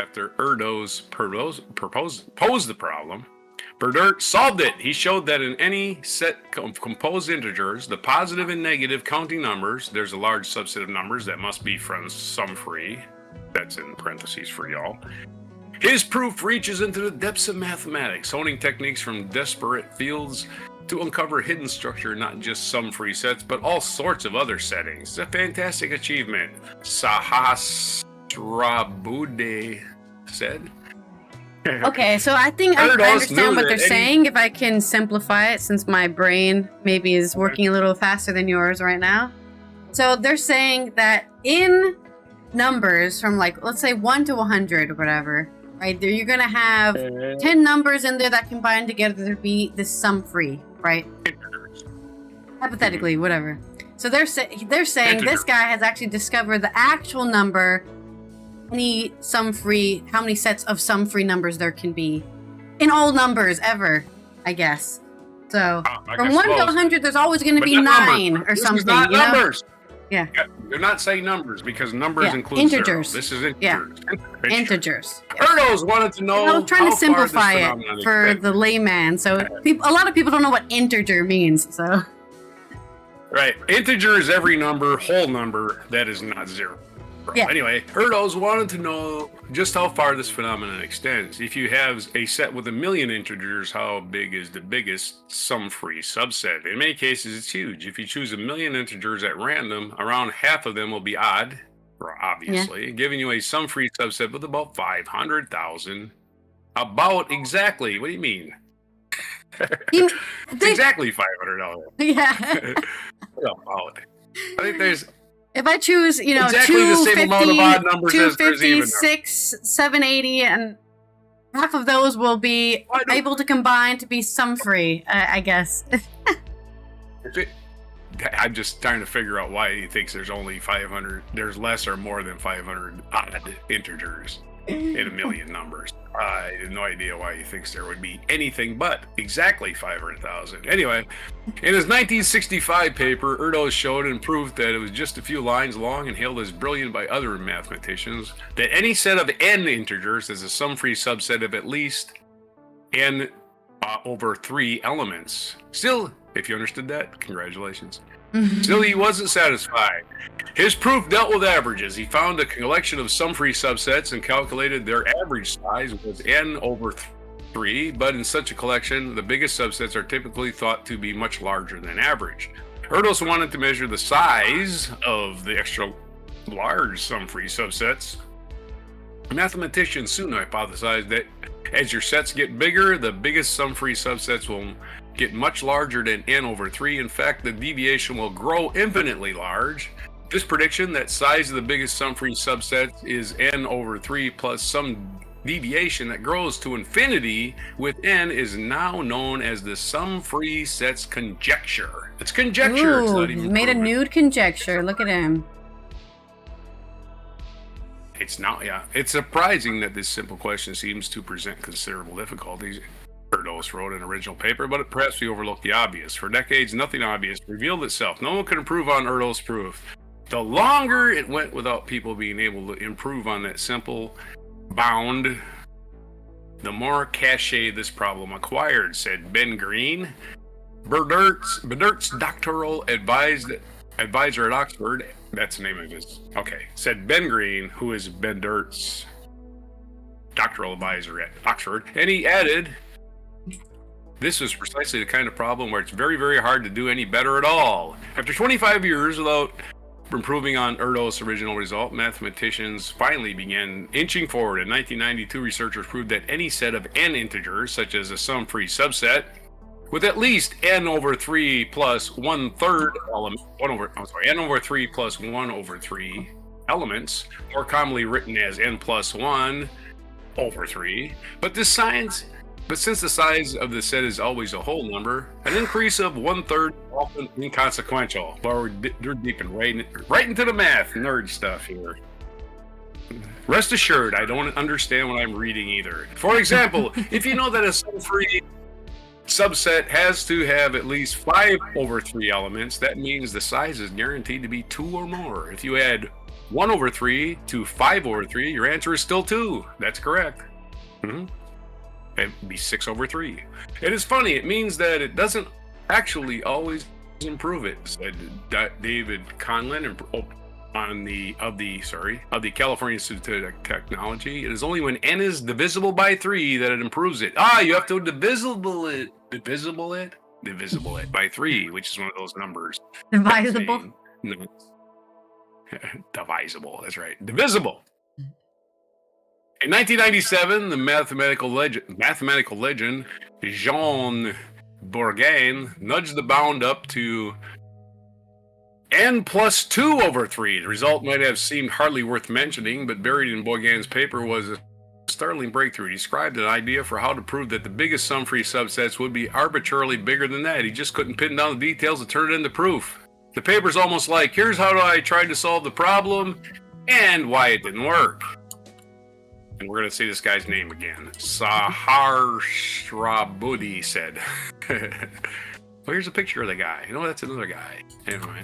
after Erdos posed the problem, Berdert solved it. He showed that in any set of composed integers, the positive and negative counting numbers, there's a large subset of numbers that must be from sum-free. That's in parentheses for y'all. His proof reaches into the depths of mathematics, honing techniques from disparate fields to uncover hidden structure, not just sum-free sets, but all sorts of other settings. It's a fantastic achievement, Sahasrabuddhe said. Okay, so I think I understand what they're saying, if I can simplify it, since my brain maybe is working a little faster than yours right now. So they're saying that in numbers from, like, let's say 1 to 100 or whatever, right, you're going to have 10 numbers in there that combine together to be this sum-free, right? Hypothetically, whatever. So they're saying this guy has actually discovered the actual number, any sum-free, how many sets of sum-free numbers there can be in all numbers ever, I guess. So from 1 to 100, there's always going to be 9 or something. This is not numbers. Yeah. They're not saying numbers because numbers include integers. 0. This is integers. Yeah. Integers. Erdos wanted to know. I'm trying to simplify it for the layman, so a lot of people don't know what integer means. So. Right. Integer is every number, whole number that is not 0. Yeah. Anyway, Erdos wanted to know just how far this phenomenon extends. If you have a set with 1 million integers, how big is the biggest sum-free subset? In many cases, it's huge. If you choose 1 million integers at random, around half of them will be odd, obviously, giving you a sum-free subset with about 500,000. About exactly. What do you mean? It's exactly 500,000. Yeah. About. I think there's... If I choose, exactly 256, 780, and half of those will be able to combine to be sum-free, I guess. I'm just trying to figure out why he thinks there's only 500, there's less or more than 500 odd integers in 1 million numbers. I have no idea why he thinks there would be anything but exactly 500,000. Anyway, in his 1965 paper, Erdos showed and proved that it was just a few lines long and hailed as brilliant by other mathematicians that any set of n integers is a sum-free subset of at least n over 3 elements. Still, if you understood that, congratulations. Still, he wasn't satisfied. His proof dealt with averages. He found a collection of sum-free subsets and calculated their average size was n over 3, but in such a collection, the biggest subsets are typically thought to be much larger than average. Erdos wanted to measure the size of the extra large sum-free subsets. Mathematicians soon hypothesized that as your sets get bigger, the biggest sum-free subsets will get much larger than n over 3. In fact, the deviation will grow infinitely large. This prediction that size of the biggest sum-free subset is n over 3 plus some deviation that grows to infinity with n is now known as the sum-free sets conjecture. It's conjecture. Ooh, it's not even made proven. a nude conjecture. Look at him. It's not, It's surprising that this simple question seems to present considerable difficulties. Erdos wrote an original paper, but perhaps we overlooked the obvious. For decades, nothing obvious revealed itself. No one could improve on Erdos' proof. The longer it went without people being able to improve on that simple bound, the more cachet this problem acquired, said Ben Green, Berdert's doctoral advisor at Oxford. That's the name of his. Okay, said Ben Green, who is Berdert's doctoral advisor at Oxford, and he added, this is precisely the kind of problem where it's very, very hard to do any better at all. After 25 years without improving on Erdos' original result, mathematicians finally began inching forward. In 1992, researchers proved that any set of n integers, such as a sum-free subset, with at least n over 3 plus 1/3 element, n over 3 plus 1 over 3 elements, more commonly written as n plus 1 over 3. But since the size of the set is always a whole number, an increase of 1/3 is often inconsequential. But we're deep and right into the math nerd stuff here. Rest assured, I don't understand what I'm reading either. For example, if you know that a sum-free subset has to have at least 5 over 3 elements, that means the size is guaranteed to be 2 or more. If you add 1 over 3 to 5 over 3, your answer is still 2. That's correct. It'd be 6 over 3. It is funny. It means that it doesn't actually always improve it, said David Conlin of the California Institute of Technology. It is only when n is divisible by 3 that it improves it. You have to divisible it by 3, which is one of those numbers. Divisible? No. Divisible, that's right. Divisible. In 1997, the mathematical legend Jean Bourgain nudged the bound up to n plus 2 over 3. The result might have seemed hardly worth mentioning, but buried in Bourgain's paper was a startling breakthrough. He described an idea for how to prove that the biggest sum-free subsets would be arbitrarily bigger than that. He just couldn't pin down the details to turn it into proof. The paper's almost like, here's how I tried to solve the problem and why it didn't work. And we're going to say this guy's name again. Saharshrabudi said. Well, here's a picture of the guy. You know, that's another guy. Anyway.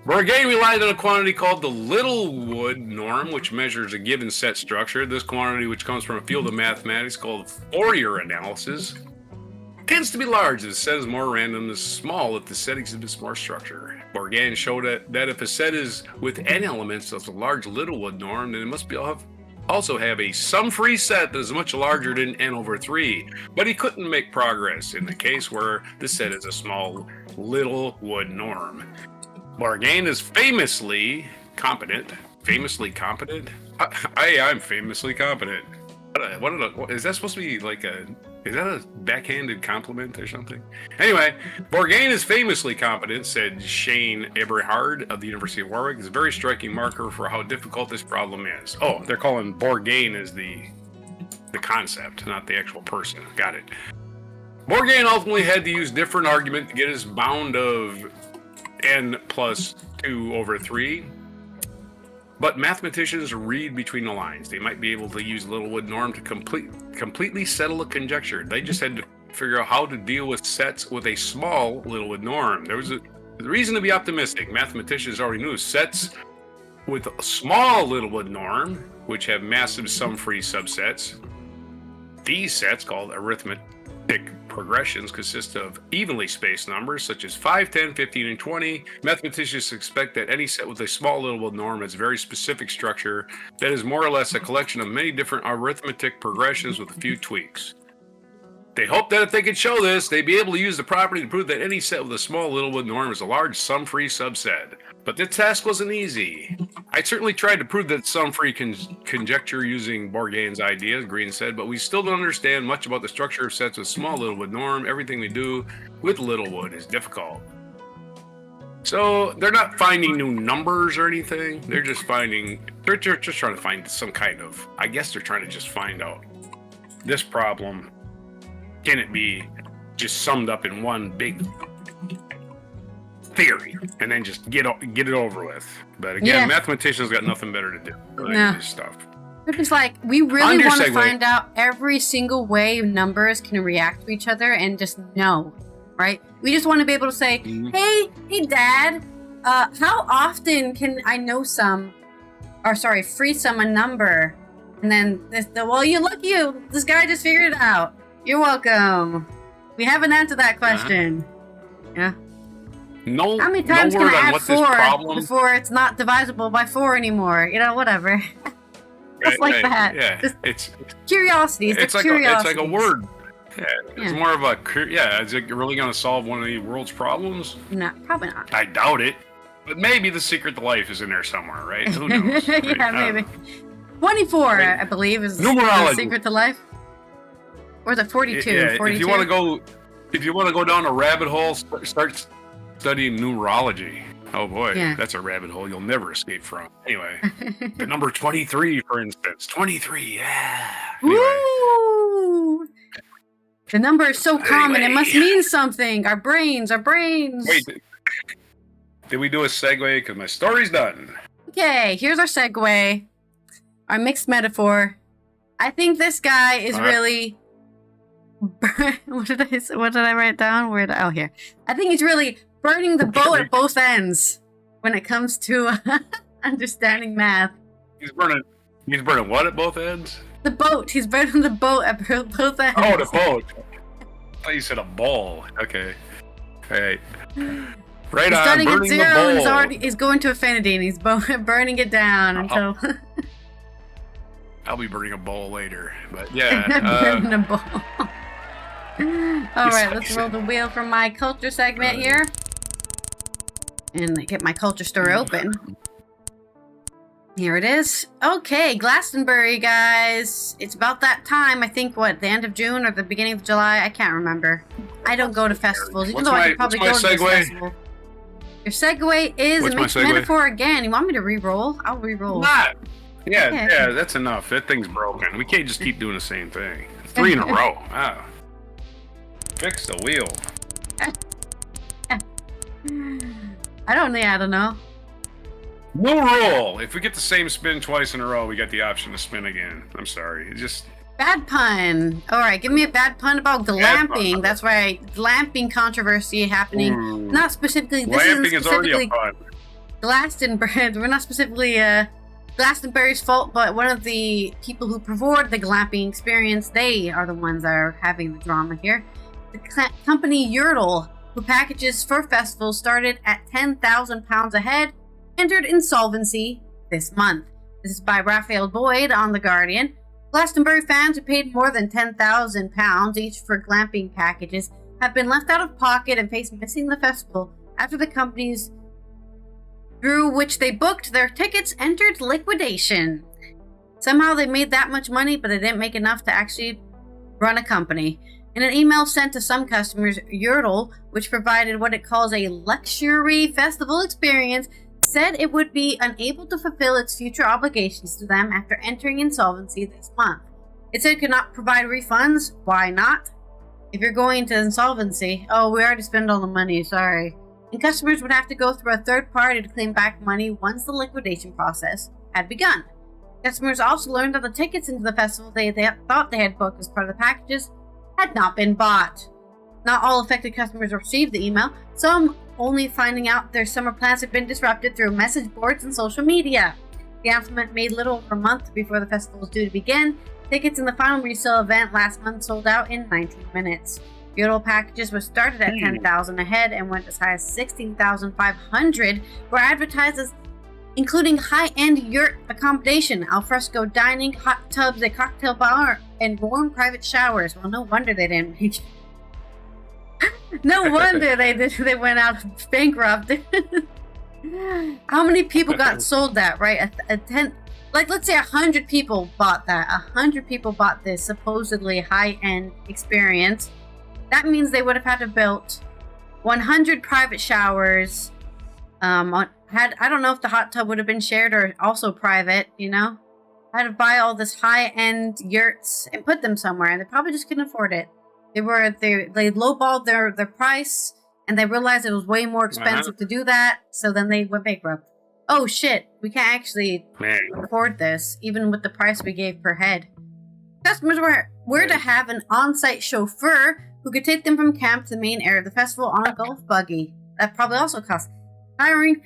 Bourgain relied on a quantity called the Littlewood norm, which measures a given set structure. This quantity, which comes from a field of mathematics called Fourier analysis, tends to be large if the set is more random than small if the set exhibits more structure. Bourgain showed that if a set is with n elements of a large Littlewood norm, then it must also have a sum-free set that is much larger than n over 3. But he couldn't make progress in the case where the set is a small Littlewood norm. Bourgain is famously competent. Famously competent? I'm famously competent. Is that supposed to be like is that a backhanded compliment or something? Anyway, Bourgain is famously competent, said Shane Eberhard of the University of Warwick. It's a very striking marker for how difficult this problem is. Oh, they're calling Bourgain as the concept, not the actual person. Got it. Bourgain ultimately had to use different argument to get his bound of n plus 2 over 3. But mathematicians read between the lines. They might be able to use Littlewood norm to completely settle a conjecture. They just had to figure out how to deal with sets with a small Littlewood norm. There was a reason to be optimistic. Mathematicians already knew sets with a small Littlewood norm, which have massive sum-free subsets. These sets, called arithmetic progressions, consist of evenly spaced numbers such as 5, 10, 15, and 20. Mathematicians expect that any set with a small Littlewood norm has a very specific structure that is more or less a collection of many different arithmetic progressions with a few tweaks. They hope that if they could show this, they'd be able to use the property to prove that any set with a small Littlewood norm is a large sum-free subset. But the task wasn't easy. I certainly tried to prove that sum-free conjecture using Bourgain's ideas, Green said, but we still don't understand much about the structure of sets with small Littlewood norm. Everything we do with Littlewood is difficult. So they're not finding new numbers or anything. They're just trying to find some kind of, I guess they're trying to just find out this problem. Can it be just summed up in one big theory and then just get it over with? But again, mathematicians got nothing better to do than this stuff. It's like, we really want to find out every single way numbers can react to each other and just know, right? We just want to be able to say, hey Dad, how often can I free sum a number? And then this guy just figured it out. You're welcome. We haven't answered that question. Yeah. No. How many times no can word I on add what 4 this problem before it's not divisible by 4 anymore? You know, whatever. Just like that. Yeah. Just it's curiosity. It's like curiosity. a word. Yeah. It's more of a is it really going to solve one of the world's problems? No, probably not. I doubt it. But maybe the secret to life is in there somewhere, right? Who knows? Yeah, maybe. 24, I believe, is the secret to life. Or is it 42? Yeah, 42? if you want to go down a rabbit hole, start studying numerology. Oh boy, Yeah. that's a rabbit hole you'll never escape from. Anyway, the number 23, for instance. 23, yeah. Anyway. Woo! The number is so common, it must mean something. Our brains. Wait, did we do a segue? Because my story's done. Okay, here's our segue. Our mixed metaphor. I think this guy is really... What did I write down? Oh, here. I think he's really burning the boat at both ends when it comes to understanding math. He's burning what at both ends? The boat. He's burning the boat at both ends. Oh, the boat. I thought you said a ball. Okay. All right. Right he's on, starting burning at zero the bowl. and he's going to infinity and he's burning it down until... I'll be burning a bowl later, but yeah. Burning a bowl. Alright, let's roll the wheel from my culture segment here. And get my culture store open. Here it is. Okay, Glastonbury, guys. It's about that time. I think, the end of June or the beginning of July? I can't remember. I don't go to festivals, even though I could probably go to this festival. Your segue is a mixed metaphor again. You want me to re-roll? I'll re-roll. Yeah, that's enough. That thing's broken. We can't just keep doing the same thing. 3 in a row. Wow. Fix the wheel. I don't know. New rule. If we get the same spin twice in a row, we get the option to spin again. I'm sorry. It's just... Bad pun. Alright, give me a bad pun about glamping. That's right. Glamping controversy happening. Ooh. Not specifically... Glamping is already a pun. Glastonbury. We're not specifically... Glastonbury's fault, but one of the people who promoted the glamping experience, they are the ones that are having the drama here. The company Yurtle, who packages for festivals started at £10,000 a head, entered insolvency this month. This is by Raphael Boyd on The Guardian. Glastonbury fans who paid more than £10,000 each for glamping packages have been left out of pocket and face missing the festival after the companies through which they booked their tickets entered liquidation. Somehow they made that much money, but they didn't make enough to actually run a company. In an email sent to some customers, Yurtle, which provided what it calls a luxury festival experience, said it would be unable to fulfill its future obligations to them after entering insolvency this month. It said it could not provide refunds. Why not? If you're going into insolvency, we already spent all the money, sorry. And customers would have to go through a third party to claim back money once the liquidation process had begun. Customers also learned that the tickets into the festival they thought they had booked as part of the packages had not been bought. Not all affected customers received the email, some only finding out their summer plans had been disrupted through message boards and social media. The announcement made little over a month before the festival was due to begin. Tickets in the final resale event last month sold out in 19 minutes. Yurtle packages were started at $10,000 a head and went as high as $16,500, were advertised as including high-end yurt accommodation, alfresco dining, hot tubs, a cocktail bar, and warm private showers. Well, no wonder they didn't make it. No wonder they went out bankrupt. How many people got sold that, right? Let's say 100 people bought that. 100 people bought this supposedly high-end experience. That means they would have had to build 100 private showers. I don't know if the hot tub would have been shared or also private, Had to buy all this high-end yurts and put them somewhere, and they probably just couldn't afford it. They lowballed their price, and they realized it was way more expensive to do that, so then they went bankrupt. Oh shit, we can't actually afford this, even with the price we gave per head. Customers were to have an on-site chauffeur who could take them from camp to the main area of the festival on a golf buggy. That probably also costs. Hiring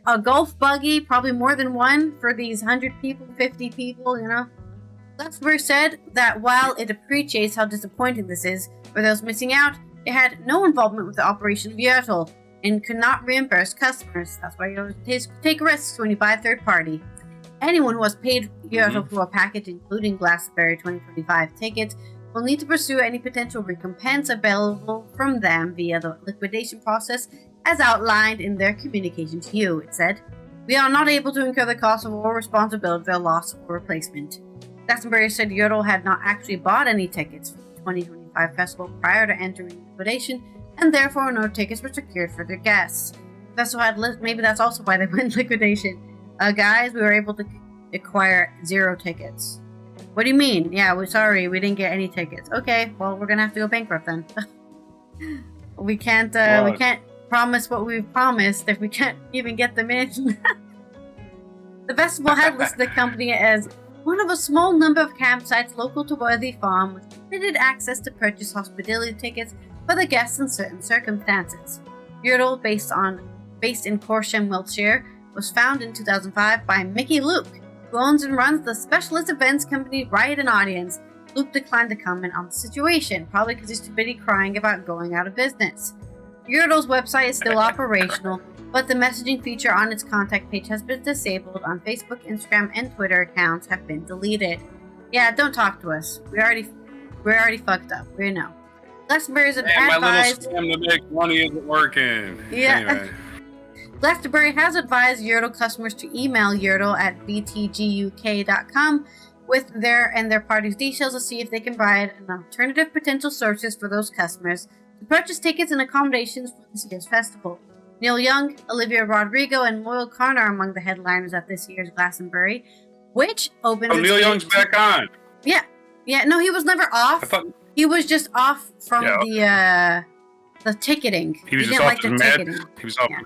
a golf buggy, probably more than one for these 100 people, 50 people, Glastonbury said that while it appreciates how disappointing this is for those missing out, it had no involvement with the operation of Yurtle and could not reimburse customers. That's why you always take risks when you buy a third party. Anyone who has paid Yurtle for a package, including Glastonbury 2025 tickets, will need to pursue any potential recompense available from them via the liquidation process as outlined in their communication to you, it said. We are not able to incur the cost of or responsibility for a loss or replacement. Glastonbury said Yurtle had not actually bought any tickets for the 2025 festival prior to entering liquidation, and therefore no tickets were secured for their guests. That's why maybe that's also why they went in liquidation. Guys, we were able to acquire 0 tickets. What do you mean? Yeah, we're sorry, we didn't get any tickets. Okay, well, we're gonna have to go bankrupt then. we can't promise what we've promised if we can't even get them in. The festival had listed the company as one of a small number of campsites local to Worthy Farm with limited access to purchase hospitality tickets for the guests in certain circumstances. Yodel, based in Corsham, Wiltshire, was founded in 2005 by Mickey Luke, who owns and runs the specialist events company Riot and Audience. Luke declined to comment on the situation, probably because he's too busy crying about going out of business. Yodel's website is still operational, but the messaging feature on its contact page has been disabled on Facebook, Instagram, and Twitter accounts have been deleted. Yeah, don't talk to us. We're already fucked up. We know. Glastonbury's advised. My little scam to make money isn't working. Yeah. Anyway. Glastonbury has advised Yodel customers to email Yodel at btguk.com with their party's details to see if they can provide an alternative potential sources for those customers to purchase tickets and accommodations for this year's festival. Neil Young, Olivia Rodrigo, and Moyle Khan are among the headliners at this year's Glastonbury, which opens. Oh, Neil Young's back on. Yeah. No, he was never off. He was just off from the ticketing. He was just off his meds. He was off. Yeah.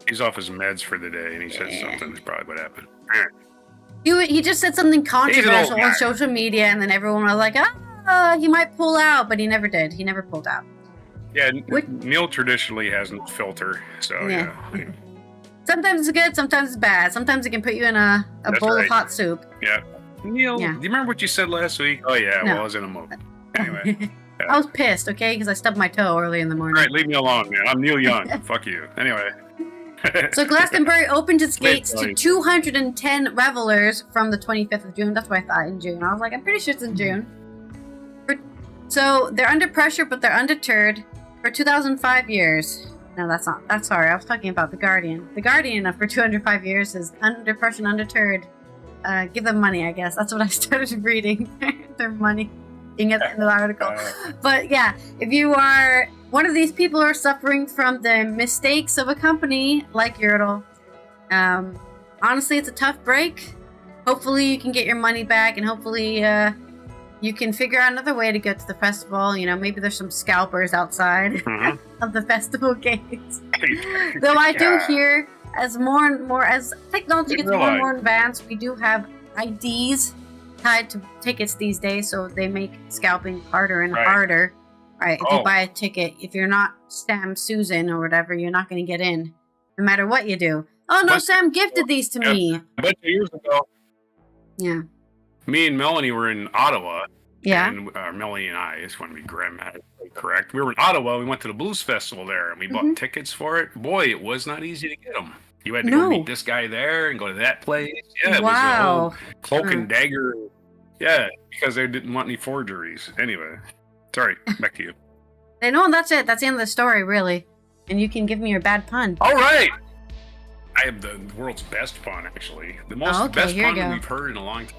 He's off his meds for the day, and he said something. That's probably what happened. He just said something controversial on social media, and then everyone was like, he might pull out, but he never did. He never pulled out. Yeah, Neil traditionally has no filter, so yeah. Sometimes it's good, sometimes it's bad. Sometimes it can put you in a bowl of hot soup. Yeah. Neil, do you remember what you said last week? Oh, yeah, well, I was in a mood. Anyway. I was pissed, okay, because I stubbed my toe early in the morning. All right, leave me alone, man. I'm Neil Young. Fuck you. Anyway. So Glastonbury opened its gates to 210 revelers from the 25th of June. That's what I thought in June. I was like, I'm pretty sure it's in June. So they're under pressure, but they're undeterred. For 2005 years. No, that's not. That's sorry. I was talking about The Guardian. The Guardian for 205 years is under pressure and undeterred. Give them money, I guess. That's what I started reading. Their money. Being at the end of the article. But yeah, if you are one of these people who are suffering from the mistakes of a company like Yodel, honestly, it's a tough break. Hopefully you can get your money back, and hopefully you can figure out another way to get to the festival. You know, maybe there's some scalpers outside of the festival gates. Though I do hear, as more and more, as technology gets more and more advanced, we do have IDs tied to tickets these days, so they make scalping harder and harder. Right? If you buy a ticket, if you're not Sam Susan or whatever, you're not going to get in, no matter what you do. Oh no, Sam gifted these to me. A bunch of years ago. Yeah. Me and Melanie were in Ottawa. Yeah. And Melanie and I just want to be grammatically correct. We were in Ottawa. We went to the blues festival there, and we bought tickets for it. Boy, it was not easy to get them. You had to go meet this guy there and go to that place. Yeah, it was a whole cloak and dagger. Yeah, because they didn't want any forgeries. Anyway, sorry. Back to you. No, that's it. That's the end of the story, really. And you can give me your bad pun. All right. I have the world's best pun, actually. The best pun we've heard in a long time.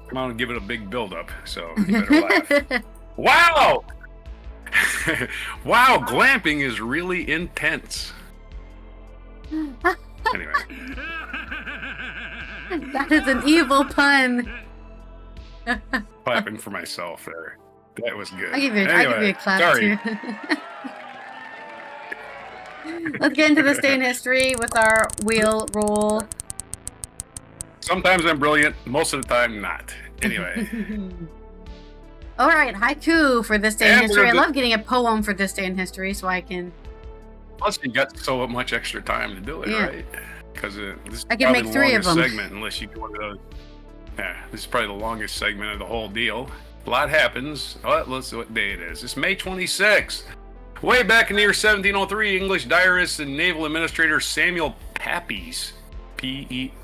Come on and give it a big build-up, so you better laugh. Wow! Wow, glamping is really intense. Anyway. That is an evil pun. Clapping for myself there. That was good. I'll give you a clap, too. Let's get into this day in history with our wheel roll. Sometimes I'm brilliant, most of the time not. Anyway. All right, haiku for this day in history. I love getting a poem for this day in history, so I can. Plus, you got so much extra time to do it, right? Because this is I can make 3 of them. Segment, unless you do one of those. Yeah, this is probably the longest segment of the whole deal. A lot happens. Let's see what day it is. It's May 26th. Way back in the year 1703, English diarist and naval administrator Samuel Pepys.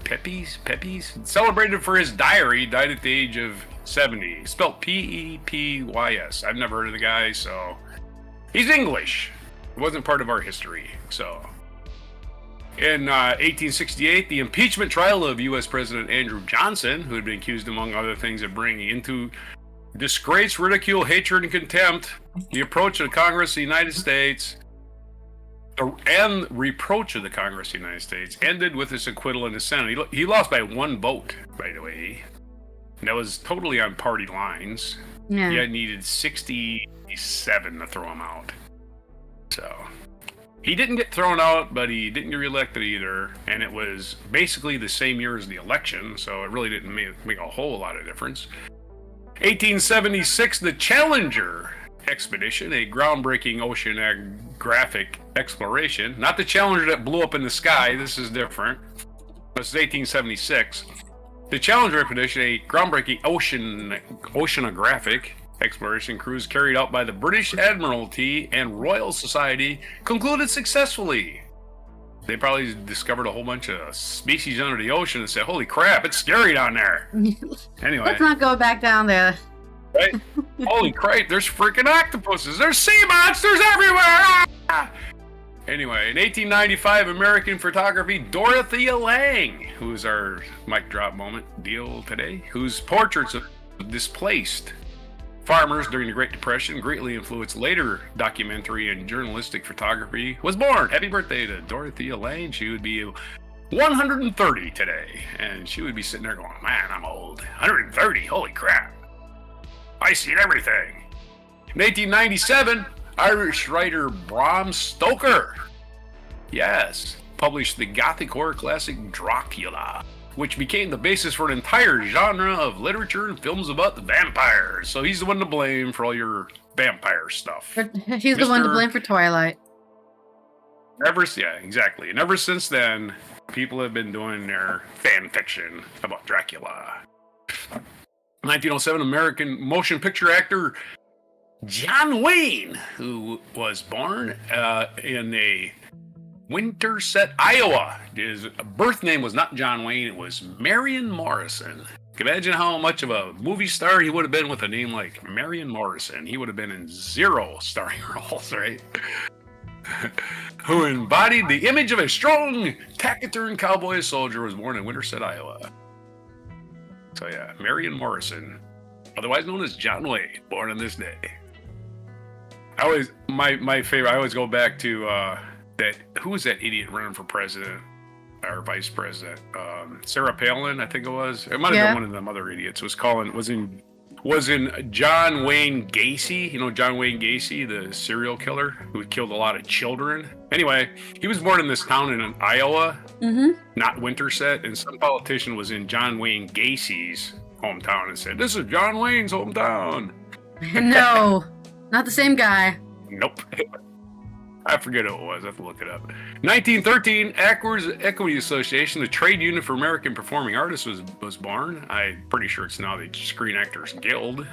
Pepys? Celebrated for his diary, died at the age of 70. Spelled P-E-P-Y-S. I've never heard of the guy, so... He's English. It wasn't part of our history, so... In 1868, the impeachment trial of U.S. President Andrew Johnson, who had been accused, among other things, of bringing into disgrace, ridicule, hatred, and contempt the approach of Congress of the United States and reproach of the Congress of the United States ended with his acquittal in the Senate. He lost by 1 vote, by the way. And that was totally on party lines. Yeah. He had needed 67 to throw him out. So he didn't get thrown out, but he didn't get reelected either. And it was basically the same year as the election, so it really didn't make a whole lot of difference. 1876, the Challenger expedition, a groundbreaking oceanographic exploration. Not the Challenger that blew up in the sky. This is different. This is 1876. The Challenger expedition, a groundbreaking oceanographic exploration cruise carried out by the British Admiralty and Royal Society, concluded successfully. They probably discovered a whole bunch of species under the ocean and said, "Holy crap, it's scary down there." Anyway. Let's not go back down there. Right? Holy crap, there's freaking octopuses. There's sea monsters everywhere. Ah! Anyway, in 1895, American photography Dorothea Lange, who's our mic drop moment deal today, whose portraits of displaced farmers during the Great Depression greatly influenced later documentary and journalistic photography, was born. Happy birthday to Dorothea Lange. She would be 130 today, and she would be sitting there going, "Man, I'm old. 130, holy crap. I seen everything." In 1897, Irish writer Bram Stoker, yes, published the Gothic horror classic Dracula, which became the basis for an entire genre of literature and films about the vampires. So he's the one to blame for all your vampire stuff. He's the one to blame for Twilight. Yeah, exactly. And ever since then, people have been doing their fan fiction about Dracula. 1907, American motion picture actor John Wayne, who was born in a Winterset, Iowa. His birth name was not John Wayne, it was Marion Morrison. Can you imagine how much of a movie star he would have been with a name like Marion Morrison? He would have been in 0 starring roles, right? Who embodied the image of a strong, taciturn cowboy soldier, was born in Winterset, Iowa. So yeah, Marion Morrison, otherwise known as John Wayne, born on this day. My favorite, I always go back to who was that idiot running for president or vice president? Sarah Palin, I think it was. It might have been one of them other idiots. Was in John Wayne Gacy. You know John Wayne Gacy, the serial killer who killed a lot of children. Anyway, he was born in this town in Iowa, not Winterset, and some politician was in John Wayne Gacy's hometown and said, "This is John Wayne's hometown." No, not the same guy. Nope. I forget who it was. I have to look it up. 1913, Actors Equity Association, the trade union for American performing artists, was born. I'm pretty sure it's now the Screen Actors Guild.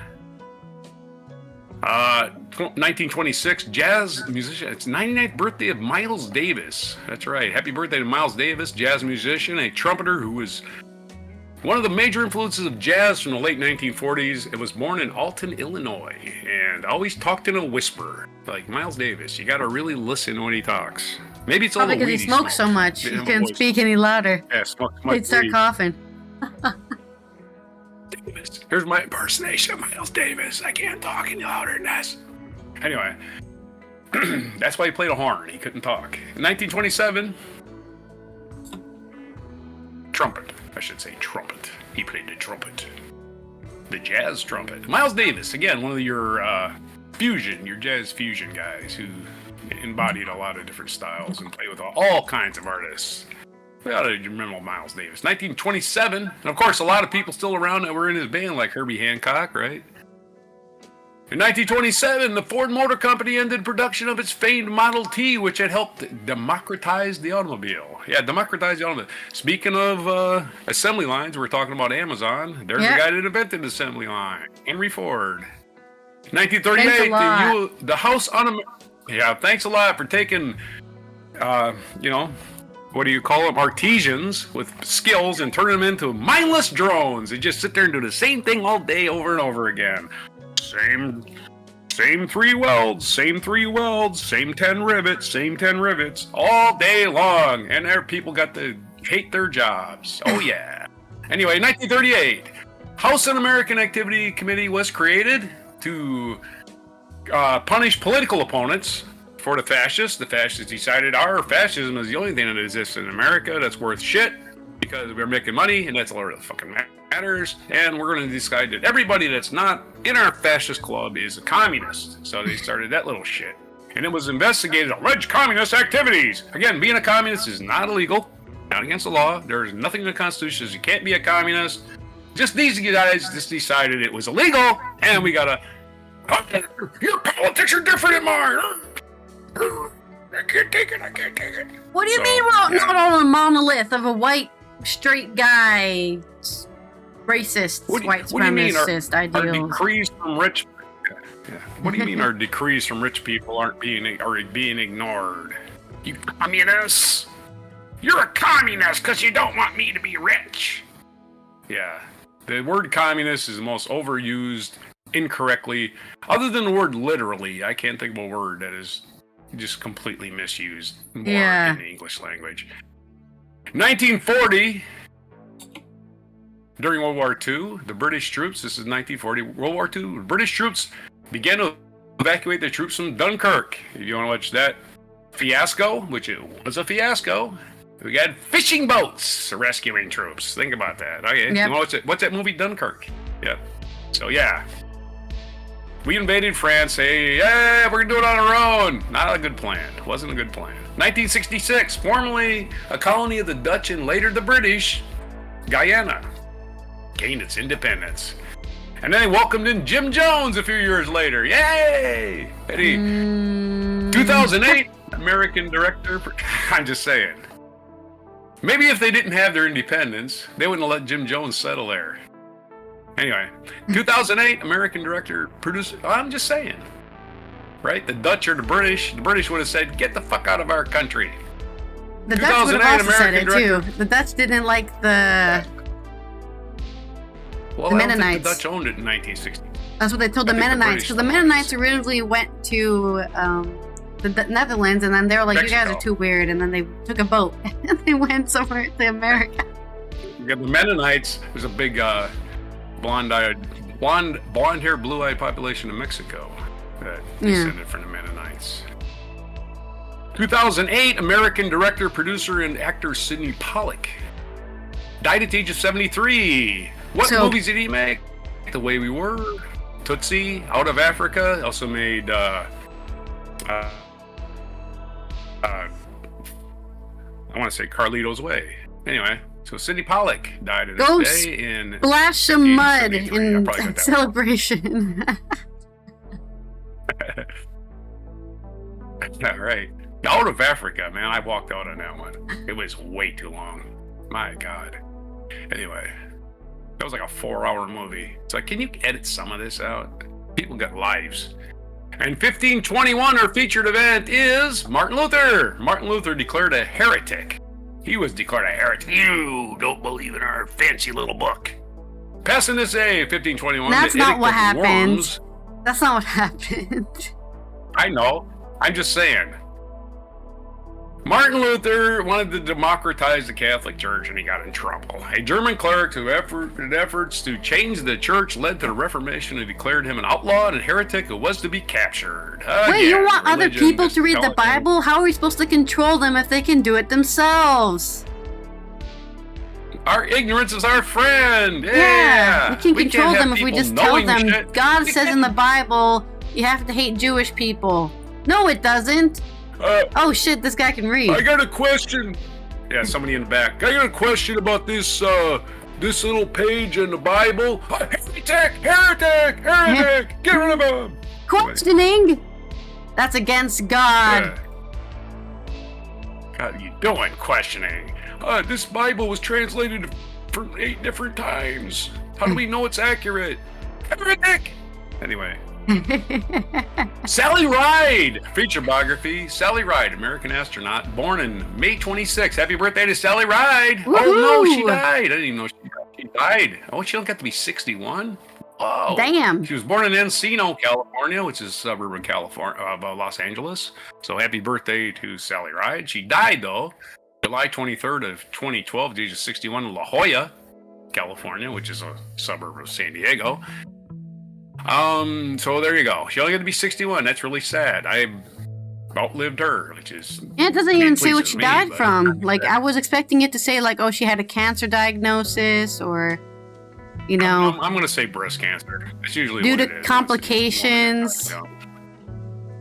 1926, jazz musician. It's 99th birthday of Miles Davis. That's right. Happy birthday to Miles Davis, jazz musician, a trumpeter who was one of the major influences of jazz from the late 1940s. It was born in Alton, Illinois, and always talked in a whisper. Like Miles Davis, you gotta really listen when he talks. Maybe it's all the weed because he smokes so much. He couldn't speak any louder. Yeah, smokes much. He'd start coughing. Davis. Here's my impersonation of Miles Davis. I can't talk any louder than this. Anyway, that's why he played a horn. He couldn't talk. In 1927, trumpet. I should say trumpet. He played the trumpet. The jazz trumpet. Miles Davis, again, one of your jazz fusion guys who embodied a lot of different styles and played with all kinds of artists. We ought to remember Miles Davis. 1927, and of course, a lot of people still around that were in his band, like Herbie Hancock, right? In 1927, the Ford Motor Company ended production of its famed Model T, which had helped democratize the automobile. Yeah, democratize the automobile. Speaking of assembly lines, we're talking about Amazon. There's the guy that invented the assembly line, Henry Ford. 1938, the House thanks a lot for taking, what do you call them? Artisans with skills and turning them into mindless drones. They just sit there and do the same thing all day over and over again. Same 3 welds, same 10 rivets, all day long. And there people got to hate their jobs. Oh yeah. Anyway, 1938, House Un-American Activity Committee was created to punish political opponents for the fascists decided our fascism is the only thing that exists in America that's worth shit because we're making money and that's all that really fucking matters. And we're going to decide that everybody that's not in our fascist club is a communist. So they started that little shit. And it was investigated alleged communist activities. Again, being a communist is not illegal, not against the law. There's nothing in the Constitution that says you can't be a communist. Just these guys just decided it was illegal, and we gotta. Your politics are different than mine. I can't take it. What do you mean we're not on a monolith of a white, straight guy, racist, white supremacist ideals? Our decrees from rich. Yeah. What do you mean our decrees from rich people are being ignored? You communists! You're a communist because you don't want me to be rich. Yeah. The word communist is the most overused incorrectly. Other than the word literally, I can't think of a word that is just completely misused more in the English language. 1940, during World War II, the British troops, this is 1940, World War II, the British troops began to evacuate their troops from Dunkirk. If you want to watch that fiasco, which it was a fiasco, we got fishing boats rescuing troops. Think about that. Okay, yep. What's that movie, Dunkirk? Yeah. So yeah, we invaded France. Hey, yeah, we're gonna do it on our own. Not a good plan. Wasn't a good plan. 1966, formerly a colony of the Dutch and later the British, Guyana gained its independence. And then they welcomed in Jim Jones a few years later. Yay! 2008, American director. I'm just saying. Maybe if they didn't have their independence, they wouldn't have let Jim Jones settle there. Anyway, 2008, American director, producer. I'm just saying. Right? The Dutch or the British would have said, get the fuck out of our country. The Dutch would have also said it too. The Dutch didn't like the... Well, the I Mennonites. don't think the Dutch owned it in 1960. That's what they told the Mennonites, because the Mennonites originally went to the Netherlands, and then they were like, Mexico. You guys are too weird, and then they took a boat, and they went somewhere to America. Yeah, the Mennonites was a big blonde-haired, blue-eyed population in Mexico that descended from the Mennonites. 2008, American director, producer, and actor Sidney Pollack died at the age of 73. What movies did he make? The Way We Were, Tootsie, Out of Africa. Also made I want to say Carlito's Way. Anyway, so Sidney Pollack died of this day in... splash some mud in celebration. All right. Out of Africa, man. I walked out on that one. It was way too long. My God. Anyway. That was like a 4-hour movie. It's like, can you edit some of this out? People got lives. And 1521, our featured event is Martin Luther. Martin Luther declared a heretic. He was declared a heretic. You don't believe in our fancy little book. Passing this A, 1521. That's not what happened. That's not what happened. I know. I'm just saying. Martin Luther wanted to democratize the Catholic Church, and he got in trouble. A German cleric who efforts to change the church led to the Reformation and declared him an outlaw and a heretic who was to be captured. Wait, you want other people to read the Bible? How are we supposed to control them if they can do it themselves? Our ignorance is our friend. Yeah, we can control them if we just tell them. Shit. God says in the Bible, you have to hate Jewish people. No, it doesn't. Oh shit, this guy can read. I got a question. Yeah, somebody in the back. I got a question about this little page in the Bible. Heretic! Get rid of him! Questioning? That's against God. God, you doing questioning? This Bible was translated from 8 different times. How do we know it's accurate? Heretic! Anyway. Sally Ride, feature biography. Sally Ride, American astronaut, born in May 26. Happy birthday to Sally Ride. Woo-hoo! Oh no, she died. I didn't even know she died. Oh, she don't get to be 61. Oh, damn. She was born in Encino, California, which is a suburb of Los Angeles. So happy birthday to Sally Ride. She died though, July 23rd of 2012, at the age of 61, in La Jolla, California, which is a suburb of San Diego. So there you go. She only got to be 61. That's really sad. outlived her, which is... Yeah, it doesn't even say what pleases she me, died but- from. Like, I was expecting it to say, like, oh, she had a cancer diagnosis or, you know, I'm going to say breast cancer. It's usually due what to it is. complications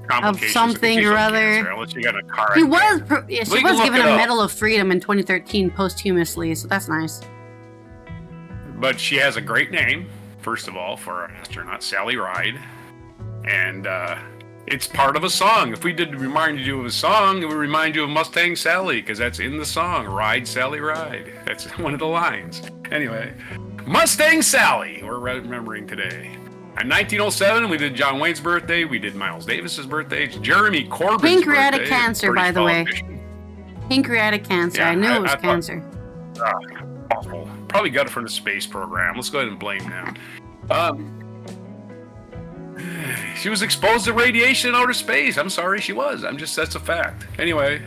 Complications something or other. Cancer, unless you got a car She accident. was, We can look given it a up. Medal of Freedom in 2013 posthumously, so that's nice. But she has a great name, first of all, for our astronaut, Sally Ride. And it's part of a song. If we did remind you of a song, it would remind you of Mustang Sally, because that's in the song, Ride, Sally, Ride. That's one of the lines. Anyway, Mustang Sally, we're remembering today. In 1907, we did John Wayne's birthday, we did Miles Davis's birthday, it's Jeremy Corbyn's Pancreatic birthday. cancer, by the way. Pancreatic cancer. Yeah, I knew it was I thought- cancer. Awful. Probably got it from the space program. Let's go ahead and blame them. She was exposed to radiation in outer space. I'm sorry, she was. That's a fact. Anyway.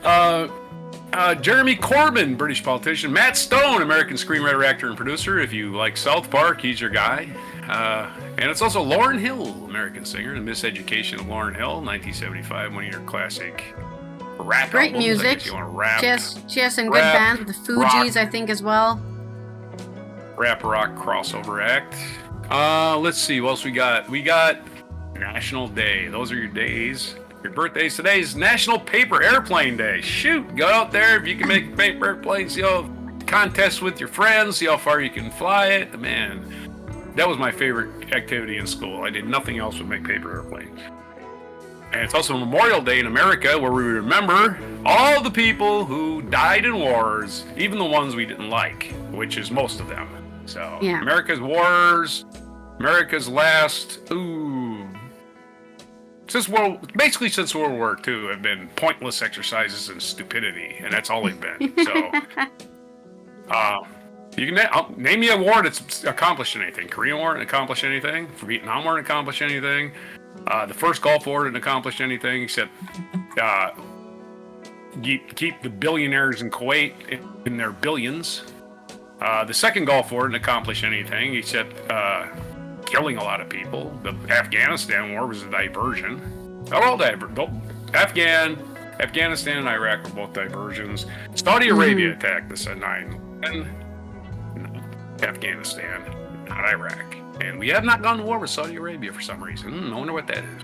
Jeremy Corbyn, British politician. Matt Stone, American screenwriter, actor, and producer. If you like South Park, he's your guy. And it's also Lauryn Hill, American singer. The Miseducation of Lauryn Hill, 1975, one of your classic rap Great albums. music. I guess you want to rap. She has some good rap, bands with the Fugees, rock. I think, as well. Rap rock crossover act. Let's see what else we got. We got National Day. Those are your days. Your birthdays. Today's National Paper Airplane Day. Shoot, go out there if you can make a paper airplane. See how contests with your friends. See how far you can fly it. Man, that was my favorite activity in school. I did nothing else but make paper airplanes. And it's also Memorial Day in America, where we remember all the people who died in wars, even the ones we didn't like, which is most of them. So, Yeah. America's wars, America's last, since World War II, have been pointless exercises and stupidity, and that's all they've been. So, you can name me a war that's accomplished anything. Korean War didn't accomplish anything. Vietnam War didn't accomplish anything. The first Gulf War didn't accomplish anything except keep the billionaires in Kuwait in their billions. The second Gulf War didn't accomplish anything except killing a lot of people. The Afghanistan War was a diversion. Afghanistan and Iraq were both diversions. Saudi Arabia attacked us at 9/11. Afghanistan, not Iraq. And we have not gone to war with Saudi Arabia for some reason. I wonder what that is.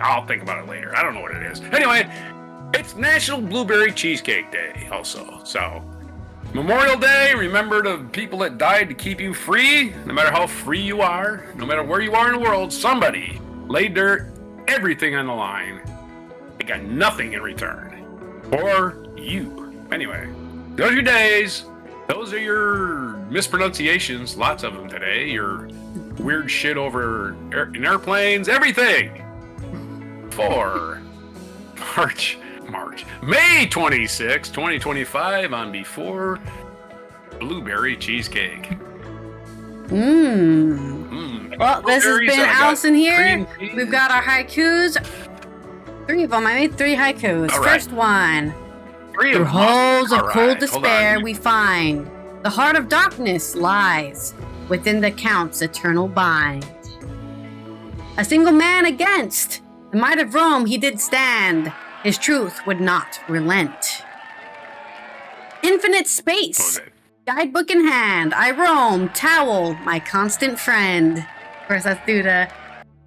I'll think about it later. I don't know what it is. Anyway, it's National Blueberry Cheesecake Day also. So, Memorial Day, remember the people that died to keep you free. No matter how free you are, no matter where you are in the world, somebody laid everything on the line. They got nothing in return. Or you. Anyway, those are your days. Those are your mispronunciations. Lots of them today. Your weird shit over in airplanes. Everything. For May 26, 2025 on Before Blueberry Cheesecake. Well, this has been Allison here. We've got our haikus. 3 of them. I made 3 haikus. All right. First one. 3 of Through them. holes of All cold right, hold despair on. we find the heart of darkness lies within the Count's eternal bind. A single man against the might of Rome he did stand. His truth would not relent. Infinite space, guidebook in hand, I roam, towel, my constant friend. Of course, that's due to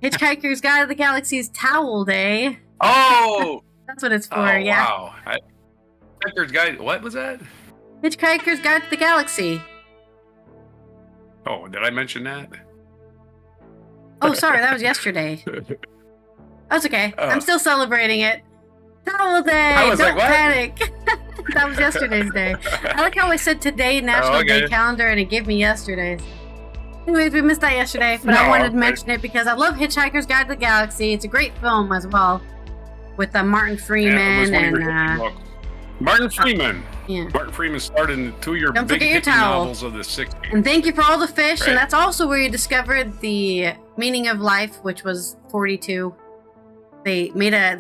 Hitchhiker's Guide to the Galaxy's Towel Day. Oh! That's what it's for, yeah. Wow. Hitchhiker's Guide, what was that? Hitchhiker's Guide to the Galaxy. Oh, did I mention that? Oh, sorry, that was yesterday. That's okay. I'm still celebrating it. Towel Day! I was Don't like, what? panic! That was yesterday's day. I like how I said today, National Day calendar, and it gave me yesterday's. Anyways, we missed that yesterday, but I wanted to mention it because I love Hitchhiker's Guide to the Galaxy. It's a great film as well, with Martin Freeman and Martin Freeman. yeah. Martin Freeman starred in 2 of your Don't big forget your hippie towel. novels of the 60s. And thank you for all the fish, Right. and that's also where you discovered the meaning of life, which was 42. They made a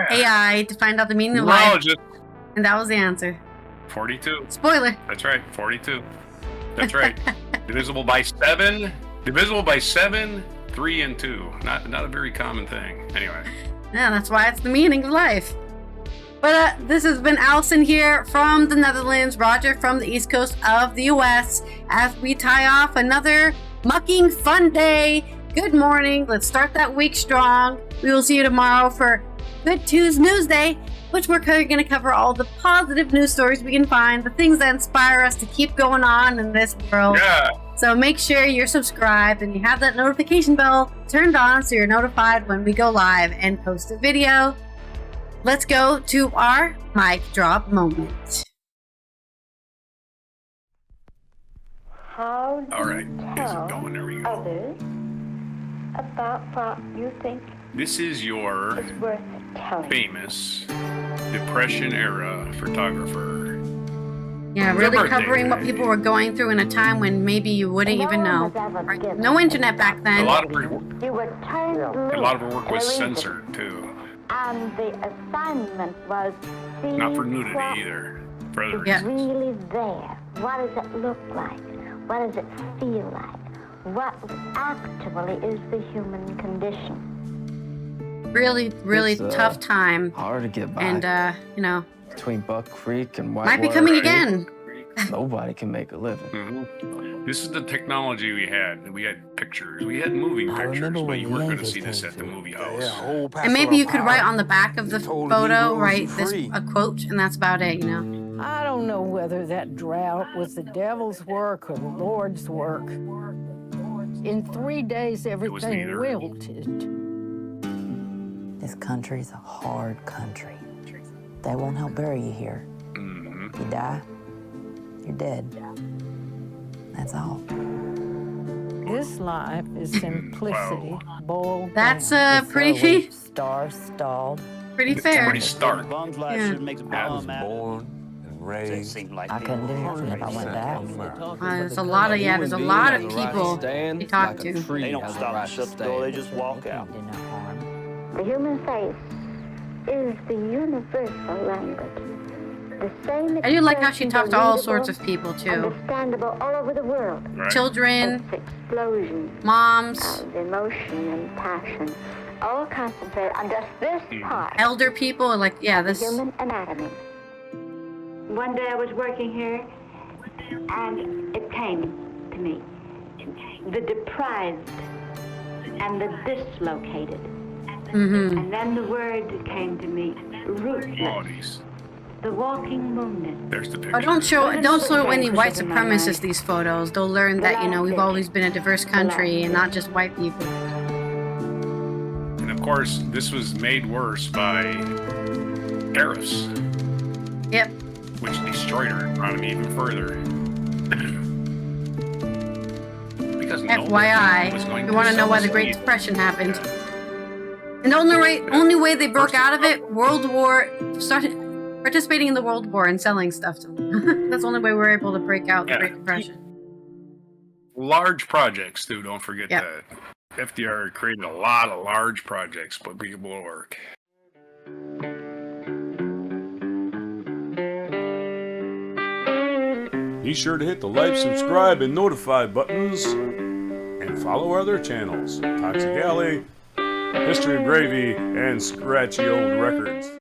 AI to find out the meaning of life, and that was the answer. 42. Spoiler. That's right, 42. That's right. Divisible by 7. Divisible by 7, 3, and 2. Not a very common thing. Anyway. Yeah, that's why it's the meaning of life. But this has been Allison here from the Netherlands, Roger from the East Coast of the US, as we tie off another mucking fun day. Good morning. Let's start that week strong. We will see you tomorrow for Good Tuesday News Day, which we're going to cover all the positive news stories we can find, the things that inspire us to keep going on in this world. Yeah. So make sure you're subscribed and you have that notification bell turned on so you're notified when we go live and post a video. Let's go to our mic drop moment. How do All right. you Is it tell going? There we go. others about what you think This is your is worth telling? famous Depression era photographer. Yeah, It's a really birthday covering what today. people were going through in a time when maybe you wouldn't even know. Right? No internet back A then. lot of her, You were turned loose a lot of her work in a was region, censored too. and the assignment was see Not for nudity what either. For other is Yeah. reasons. really there. What does it look like? What does it feel like? What actually is the human condition? Really, really It's, tough time. Hard to get by. And, you know, Between Buck Creek and might be Whitewater coming Creek, again. Nobody can make a living. Mhm. This is the technology we had. We had pictures. We had moving I pictures, remember but when you the weren't going to Yankees see this came at the through. movie Yeah, house. whole And pastoral maybe you could write power. on the back of the Told photo, Negroes write you're this free. a quote, and that's about it, you know. I don't know whether that drought was the devil's work or the Lord's work. In 3 days, everything neither. wilted. This country's a hard country. They won't help bury you here. Mhm. You die, you're dead. That's all. This life is simplicity boiled That's down. pretty Star stalled. pretty It's fair. pretty stark. Bum's life Yeah. should make a I was bomb out. born and It raised. seemed like I couldn't do people nothing if I went to house. There's a lot of there's a lot of people you talk to. They don't stop and shut the door, they just walk out. Do no harm. The human face is the universal language. The same I do like how she expressions talked to are all readable, sorts of people too. understandable all over the world. Right? Children, It's explosions moms, of emotion and passion, all concentrated on just this part elder people, like, yeah, of the this. human anatomy. One day I was working here, and it came to me. The deprived and the dislocated. Mm-hmm. And then the word came to me, Oh, rootless, these. the walking wounded. There's the picture. Oh, don't show any white supremacists these photos. They'll learn that, you know, we've always been a diverse country and not just white people. And of course, this was made worse by tariffs, Yep. which destroyed our economy even further. Because nobody was FYI, going you want to know why the Great succeed. Depression happened. And the only way they broke out of it, started participating in the World War and selling stuff to them. That's the only way we were able to break out the Yeah. Great Depression. Large projects, too. Don't forget Yep. that. FDR created a lot of large projects, put people to work. Be sure to hit the like, subscribe, and notify buttons, and follow our other channels, Toxic Alley, History of Gravy, and Scratchy Old Records.